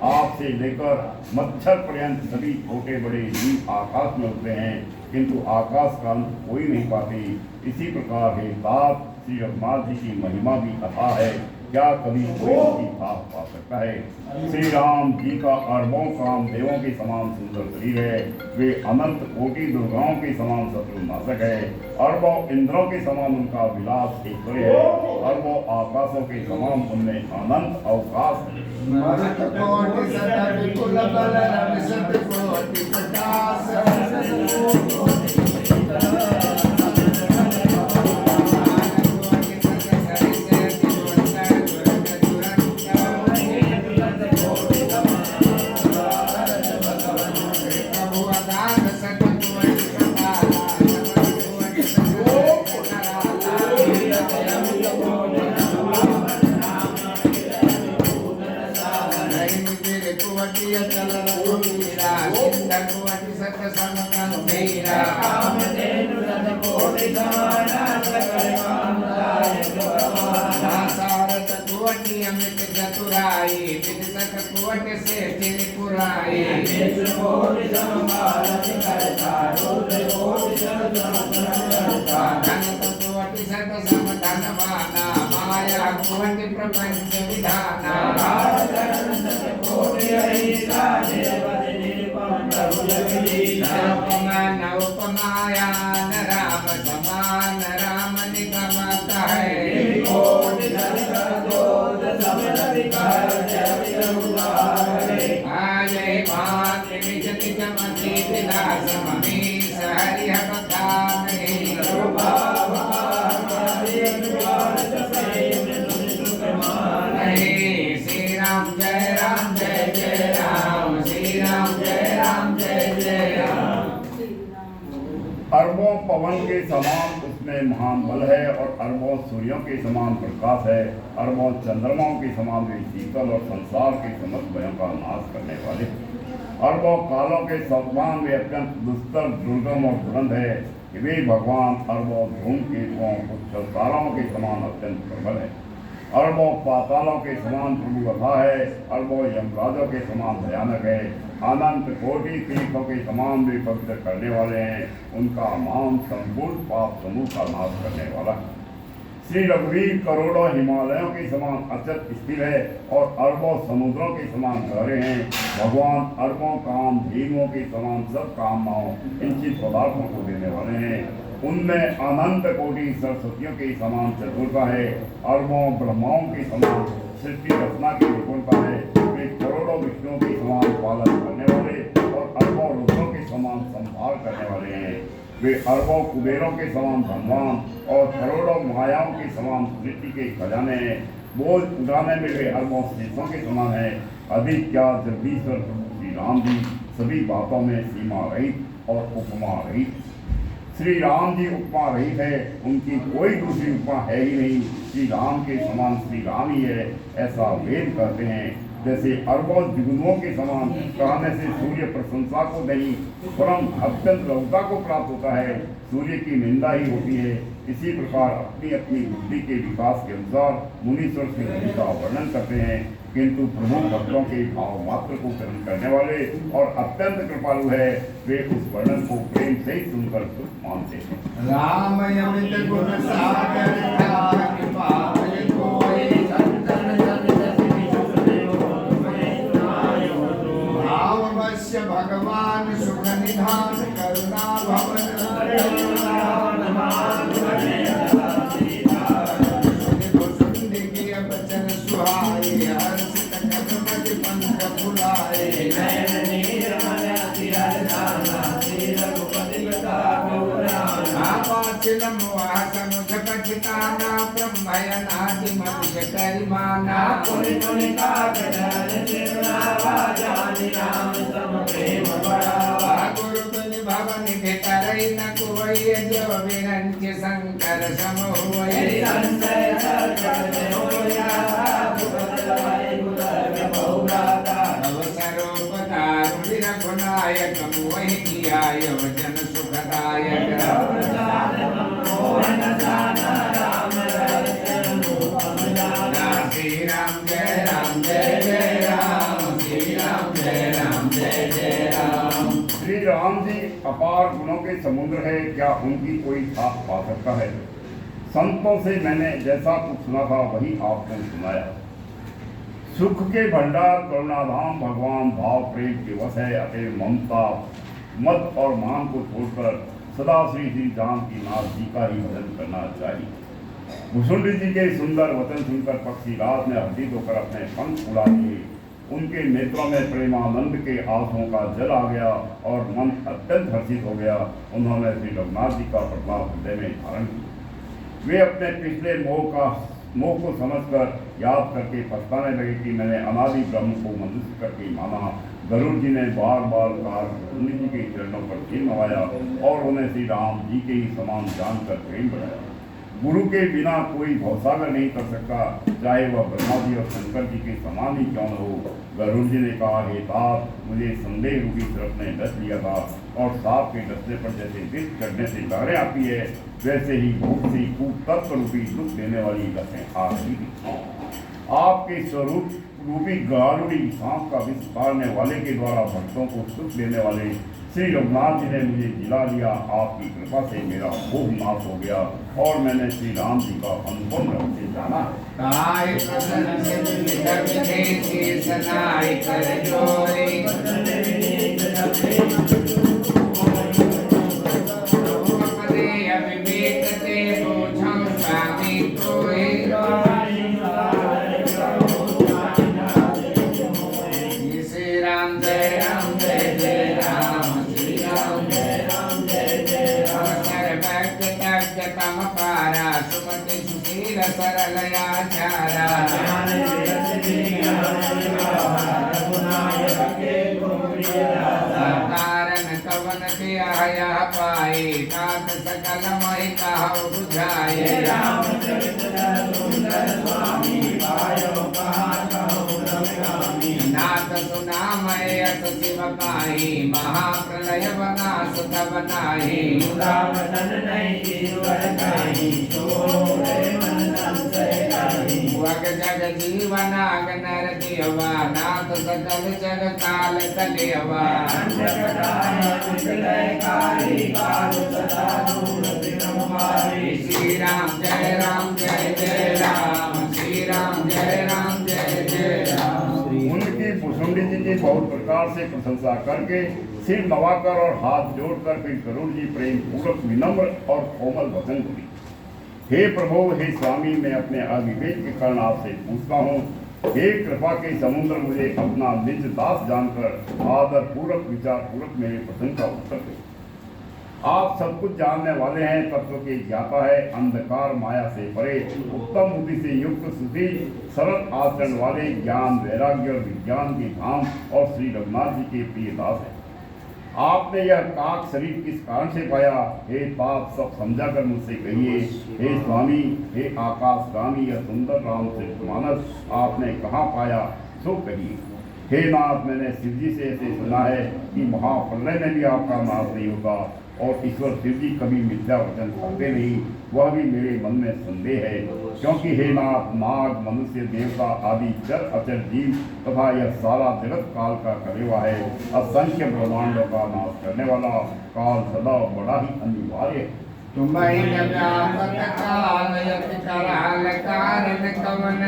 आप से लेकर मच्छर पर्यंत सभी छोटे बड़े जीव आकाश में उठते हैं। किंतु आकाश का अंत कोई नहीं पाते। इसी प्रकार हे तात श्री रघुनाथ जी की महिमा भी अथाह है, क्या कभी कोई उसकी था पा सकता है। श्री राम जी का अरबों काम देवों के समान सुंदर शरीर है, वे अनंत कोटि दुर्गाओं के समान शत्रु नाशक है। अरबों इंद्रों के समान उनका विलास ऐश्वर्य है, अरबों आकाशों के समान उनमें अनंत अवकाश है। मरुत कोटि सदा विपुल बल रवि सत कोटि प्रकाश प्रपंच विधाना उपमायान राम समान राम निगमत आये भात निज निज मति विलास मनीष हरिह कथा श्री राम जय राम जय जय राम श्री राम जय राम जय जय राम। अरबों पवन के समान उसमें महान बल है और अरबों सूर्यों के समान प्रकाश है। अरबों चंद्रमाओं के समान वे शीतल और संसार के समस्त भयों का नाश करने वाले। अरबों कालों के समान वे अत्यंत दुस्तर दुर्गम और बुलंद है। वे भगवान अरबों धूमकेतुओं उच्च ताराओं के समान अत्यंत प्रबल है। अरबों पातालों के समान प्रभु अथा है। अरबों यमराजों के समान भयानक है। अनंत कोटि तीर्थों के समान वे पवित्र करने वाले हैं। उनका मान संपूर्ण पाप समूह का नाश करने वाला है। श्री रघुवीर करोड़ों हिमालयों के समान अचल स्थिर है और अरबों समुद्रों के समान गहरे हैं। भगवान अरबों काम धीमों के समान सब कामनाओं इच्छित पदार्थों को देने वाले हैं। उनमें अनंत कोटि सरस्वतियों के समान चतुरता है। अरबों ब्रह्माओं के समान सृष्टि रचना की निपुणता है। वे करोड़ों विष्णुओं के समान पालन करने वाले और अरबों रुद्रों के समान संभाल करने वाले हैं। वे अरबों कुबेरों के समान धनवान और करोड़ों मायाओं के समान सृष्टि के खजाने हैं। बोझ उठाने में वे अरबों शेषों के समान है। अधिक क्या जगदीश्वर प्रभु श्री राम जी सभी बातों में सीमा रहित और उपमा रहित। श्री राम जी उपमा रहित है, उनकी कोई दूसरी उपमा है ही नहीं। श्री राम के समान श्री राम ही है, ऐसा वेद कहते हैं। जैसे अरबों जुगनुओं के समान कहने से सूर्य प्रशंसा को नहीं परम अत्यंत लघुता को प्राप्त होता है, सूर्य की निंदा ही होती है। इसी प्रकार अपनी अपनी बुद्धि के विकास के अनुसार मुनीश्वर श्री हरि का वर्णन करते हैं, किंतु प्रभु भक्तों के भाव मात्र को ग्रहण करने वाले और अत्यंत कृपालु है। वे उस वर्णन को प्रेम से ही सुनकर सुख मानते हैं। राम यमित गुण सागर कृपाल कोई भाववश्य भगवान सुख निधान करुणा भवन बचन सुहाए हर्षित कदमति पंख फुलाए चिलम समुझ पठिताना ब्रह्मयनादि मनुष्य करिमाना पुनि पुनि गुरु तुनि भवन भितरई न कोई जो विरंच शंकर सम हुए अवसरोपदारुणि रघुनायक मोहि किया जन सुखदायक श्री राम जय राम जय जय राम श्री राम जय राम जय जय राम। श्री राम जी अपार गुणों के समुद्र है, क्या उनकी कोई साथ पा सकता है। संतों से मैंने जैसा कुछ सुना था वही आपको सुनाया। सुख के भंडार करुणाधाम भगवान भाव प्रेम के वश है, अतएव ममता मत और मान को छोड़कर सदा श्री श्री जानकी नाथ जी का ही भजन करना चाहिए। भुसुंडी जी के सुंदर वचन सुनकर पक्षी राज ने हर्षित होकर अपने पंख उड़ा दिए। उनके नेत्रों में प्रेमानंद के आंसुओं का जल आ गया और मन अत्यंत हर्षित हो गया। उन्होंने श्री रघुनाथ जी का प्रभाव हृदय में धारण किया। वे अपने पिछले मोह को समझकर याद करके पछताने लगे कि मैंने अनादि ब्रह्म को मनुष्य करके माना। गरुड़ जी ने बार बार कहा, भुसुंडी जी के चरणों पर सिर नवाया और उन्हें श्री राम जी के ही समान जानकर प्रेम बढ़ाया। गुरु के बिना कोई भवसागर नहीं कर सकता, चाहे वह ब्रह्मा जी और शंकर जी के समान ही क्यों न हो। गरुड़ जी ने कहा, हे तात, मुझे संदेह रूपी सर्प ने डस लिया था और सांप के डसने पर जैसे विष चढ़ने से लहरें आती है, वैसे ही भूख से कुतत्व रूपी दुख देने वाली लहरें आ रही थी। आपके स्वरूप रूपी गारुड़ी सांप का विष मारने वाले के द्वारा भक्तों को सुख देने वाले श्री रघुनाथ जी ने मुझे जिला लिया। आपकी कृपा से मेरा मोह नाश हो गया और मैंने श्री राम जी का अनुपम रंग से जाना। काय प्रसन्न से सनाई कर जोरे पदे अविवेक ते बोझम स्वामी कोई श्री राम जय राम जय जय राम, श्री राम जय राम जय जय राम। सर्वज्ञ तज्ञ तम पारा, सुमति सुशील सरल आचारा। कारण कवन के आया पाए, तात सकल मोहि कहाउ बुझाए। नाथ सुना मैं अस शिव काहि, महाप्रलय बना सुख बनाहि। वग जग जीवनाग नर देवा, नाथ सकल जग काल कलेवा। श्री राम जय राम जय जय राम, श्री राम जय राम जय जय राम। उनकी भुसुंडी जी की बहुत प्रकार से प्रशंसा करके सिर नवाकर और हाथ जोड़कर फिर गरुड़ जी प्रेम पूर्वक विनम्र और कोमल वचन बोली। हे प्रभु, हे स्वामी, मैं अपने अविवेक के कारण आपसे पूछता हूँ। हे कृपा के समुद्र, मुझे अपना निज दास जानकर आदर पूर्वक विचार पूर्वक मेरे प्रश्न का उत्तर दे। आप सब कुछ जानने वाले हैं, तत्व के ज्ञाता है, अंधकार माया से परे, उत्तम बुद्धि से युक्त, सुधी सरल आचरण वाले, ज्ञान वैराग्य और विज्ञान के धाम और श्री रघुनाथ जी के प्रिय दास है। आपने यह काक शरीर किस कारण से पाया? हे पाप, सब समझा कर मुझसे कहिए। हे स्वामी, हे आकाशगामी या सुंदर राम मानस, आपने कहाँ पाया सो कहिए। हे नाथ, मैंने शिव जी से ऐसे सुना है कि महाप्रलय में भी आपका नाश नहीं होगा और ईश्वर शिव जी कभी मिथ्या वचन करते नहीं, वह भी मेरे मन में संदेह है। क्योंकि हे नाथ, नाग, मनुष्य, देवता आदि चर अचर जीव तथा यह सारा जगत काल का करेवा है। असंख्य ब्रह्मांडों का नाश करने वाला काल सदा बड़ा ही अनिवार्य है। तुम्हारी व्यापक काल यत कराल कारण कवन,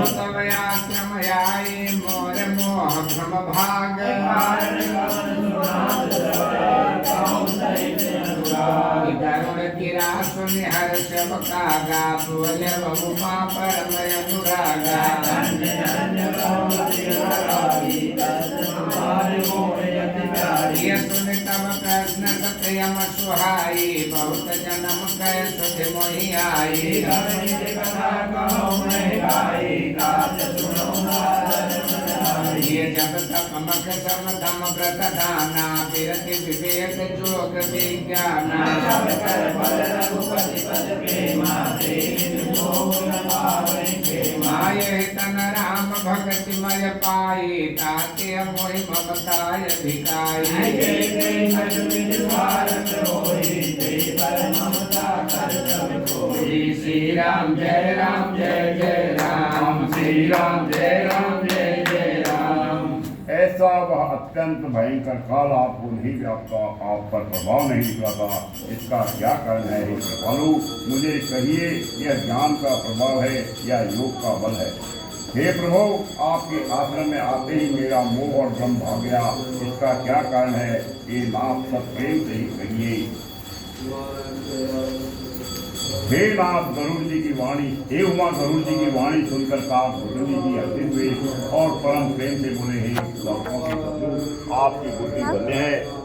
तव आश्रम आए मोर मोह भ्रम भाग। करुण गिरा सुनि हर्ष कागा, बोले बहुमा परम अनुरागा। ये सुन तब प्रश्न सत्यम सुहाई, बहुत जन्म कह सुध मोहि आई। ये जब तक मख सम धम व्रत दाना, विरति विवेक जोग विज्ञाना। माये तन राम भगति मय पाई, ताते मोहि ममताय भिकाई। श्री राम जय राम जय जय राम, श्री राम जय राम जय जय राम। अत्यंत भयंकर काल आपको नहीं व्याप्ता, आप पर प्रभाव नहीं निकला था, इसका क्या कारण है? हे कृपालु, मुझे कहिए, यह ज्ञान का प्रभाव है या योग का बल है? हे प्रभु, आपके आश्रम में आते ही मेरा मोह और भ्रम भाग गया, इसका क्या कारण है? ये नाथ सब प्रेम से ही कहिए। हे नाथ गरुड़ जी की वाणी, हे उमा गरुड़ जी की वाणी सुनकर साथ गरुड़ जी की हंसते हुए और परम प्रेम से बोले, हे लोगों के सतगुरु, आपकी बुद्धि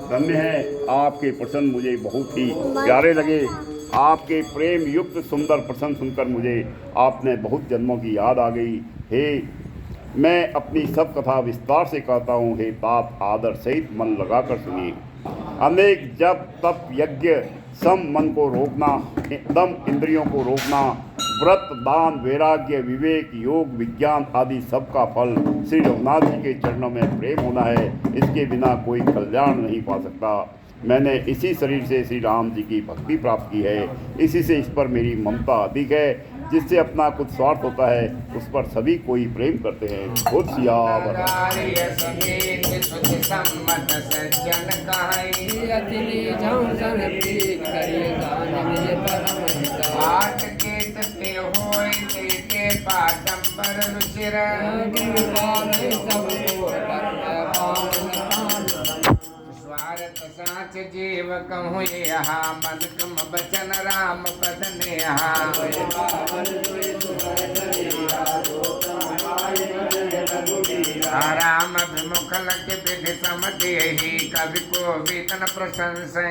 धन्य है, आपके प्रश्न मुझे बहुत ही प्यारे लगे। आपके प्रेम युक्त सुंदर प्रश्न सुनकर मुझे आपने बहुत जन्मों की याद आ गई। हे, मैं अपनी सब कथा विस्तार से कहता हूँ, हे तात आदर सहित मन लगाकर सुनिए। अनेक जप तप यज्ञ, सम मन को रोकना, दम इंद्रियों को रोकना, व्रत दान वैराग्य विवेक योग विज्ञान आदि सबका फल श्री रघुनाथ जी के चरणों में प्रेम होना है। इसके बिना कोई कल्याण नहीं पा सकता। मैंने इसी शरीर से श्री राम जी की भक्ति प्राप्त की है, इसी से इस पर मेरी ममता अधिक है। जिससे अपना कुछ स्वार्थ होता है उस पर सभी कोई प्रेम करते हैं। खुद सियावर साच जीव कहूँ यहाँ मन कम बचन राम पद नेहा। राम विमुख लग विधि समझे ही, कवि को वेतन प्रशंसा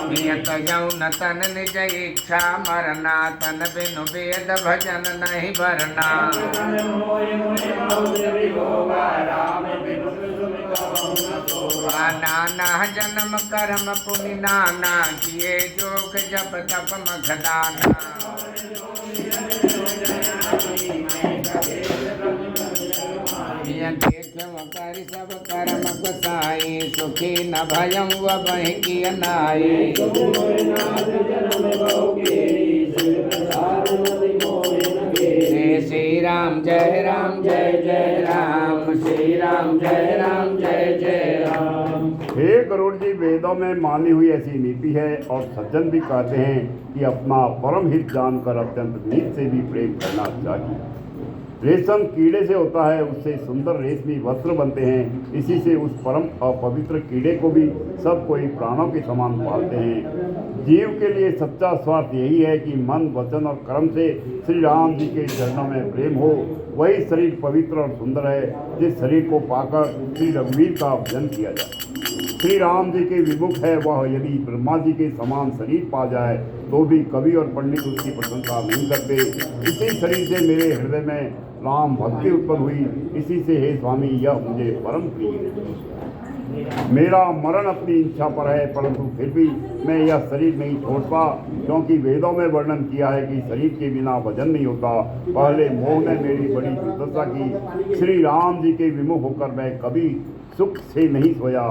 नियत यौन तन निज इच्छा मरना, तन बिनु वेद भजन नहीं भरना। नाना जन्म कर्म पुनि नाना, किए जोग जप तप मघदाना। कर सब कर्म गोसाई, सुखी न भयं वही की नाई। श्री राम जय राम जय जय राम, श्री राम जय राम जय जय राम। हे गरुड़ जी, वेदों में मानी हुई ऐसी नीति है और सज्जन भी कहते हैं कि अपना परम हित जानकर अत्यंत नीत से भी प्रेम करना चाहिए। रेशम कीड़े से होता है, उससे सुंदर रेशमी वस्त्र बनते हैं। इसी से उस परम अपवित्र कीड़े को भी सब कोई प्राणों के समान पालते हैं। जीव के लिए सच्चा स्वार्थ यही है कि मन वचन और कर्म से श्री राम जी के चरणों में प्रेम हो। वही शरीर पवित्र और सुंदर है जिस शरीर को पाकर श्री रघुवीर का भजन किया जाए। श्री राम जी के विमुख है वह, यदि ब्रह्मा जी के समान शरीर पा जाए तो भी कवि और पंडित उसकी प्रशंसा नहीं करते। इसी शरीर से मेरे हृदय में राम भक्ति उत्पन्न हुई, इसी से हे स्वामी यह मुझे परम प्रिय है। मेरा मरण अपनी इच्छा पर है, परंतु फिर भी मैं यह शरीर नहीं छोड़ता, क्योंकि वेदों में वर्णन किया है कि शरीर के बिना वजन नहीं होता। पहले मोह ने मेरी बड़ी दुर्दशा की। श्री राम जी के विमुख होकर मैं कभी सुख से नहीं सोया।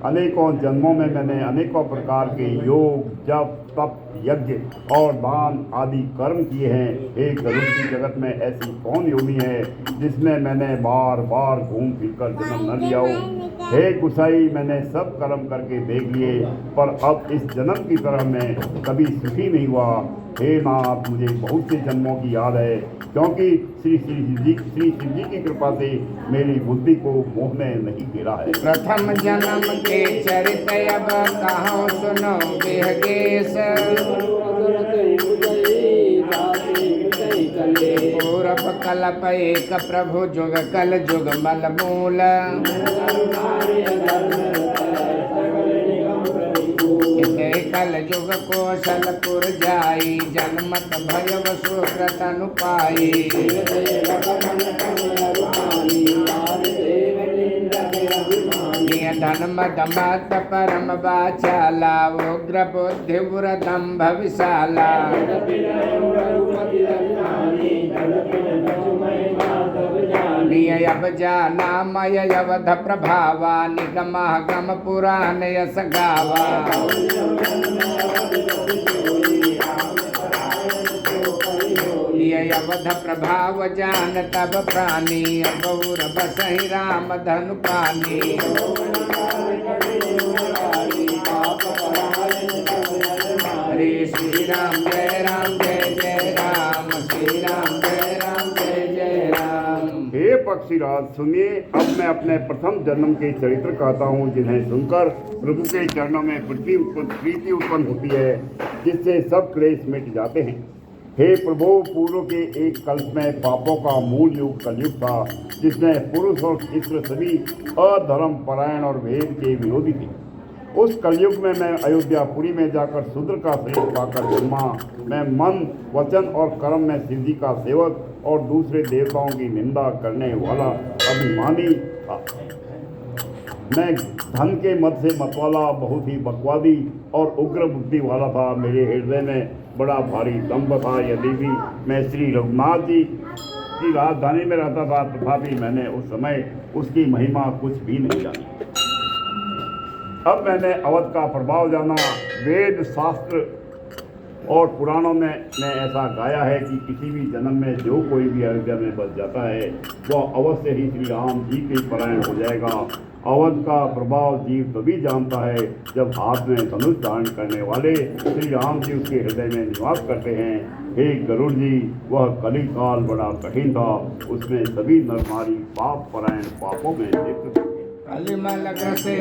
अनेकों जन्मों में मैंने अनेकों प्रकार के योग जप तप यज्ञ और दान आदि कर्म किए हैं। एक गरुड़ की जगत में ऐसी कौन योनि है जिसमें मैंने बार बार घूम फिर कर जन्म न लिया हो। हे गुसाई, मैंने सब कर्म करके देख लिए, पर अब इस जन्म की तरह मैं कभी सुखी नहीं हुआ। हे नाथ, मुझे बहुत से जन्मों की याद है, क्योंकि श्री शिव जी की कृपा से मेरी बुद्धि को मोह ने नहीं घेरा है। प्रथम जन्म के चरित अब कहो सुनो बेहगेश, पूरब कल्प एक प्रभु जुग कल जुग मल मूल, कल जुग कौशलपुर जाई, जन्मत भयव सुकृत अनुपाई। धर्म दमत परम वाचाला, उग्र बुद्धि दम्भ विशाला। अब जाना मय अवध प्रभावा, निगम गम पुराण यस गावा। किए अवध प्रभाव जान तब प्राणी अगौर बसहि राम धनु पानी हरे श्री राम जय जय राम श्री राम जय जय राम। हे पक्षीराज सुनिए, अब मैं अपने प्रथम जन्म के चरित्र कहता हूँ, जिन्हें सुनकर प्रभु के चरणों में प्रीति उत्पन्न होती है, जिससे सब क्लेश मिट जाते हैं। हे प्रभु, पूर्व के एक कल्प में पापों का मूल युग कलयुग था, जिसमें पुरुष और स्त्री सभी अधर्म परायण और वेद के विरोधी थे। उस कलयुग में मैं अयोध्यापुरी में जाकर शूद्र का शरीर पाकर जन्मा। मैं मन, वचन और कर्म में शिव जी का सेवक और दूसरे देवताओं की निंदा करने वाला अभिमानी था। मैं धन के मद से मतवाला, बहुत ही बकवादी और उग्र बुद्धि वाला था। मेरे हृदय में बड़ा भारी दम्भ था। यदि भी मैं श्री रघुनाथ जी की राजधानी में रहता था, तथापि मैंने उस समय उसकी महिमा कुछ भी नहीं जानी। अब मैंने अवध का प्रभाव जाना। वेद, शास्त्र और पुराणों में ऐसा गाया है कि किसी भी जन्म में जो कोई भी अयोध्या में बस जाता है, वह अवश्य ही श्री राम जी के परायण हो जाएगा। अवध का प्रभाव जीव तभी जानता है जब हाथ में धनुष धारण करने वाले श्री राम जी उसके हृदय में निवास करते हैं। हे गरुड़ जी, वह कली काल बड़ा कठिन था। उसमें सभी नर नारी पाप परायण पापों में लिप्त थे। कलिमल ग्रसे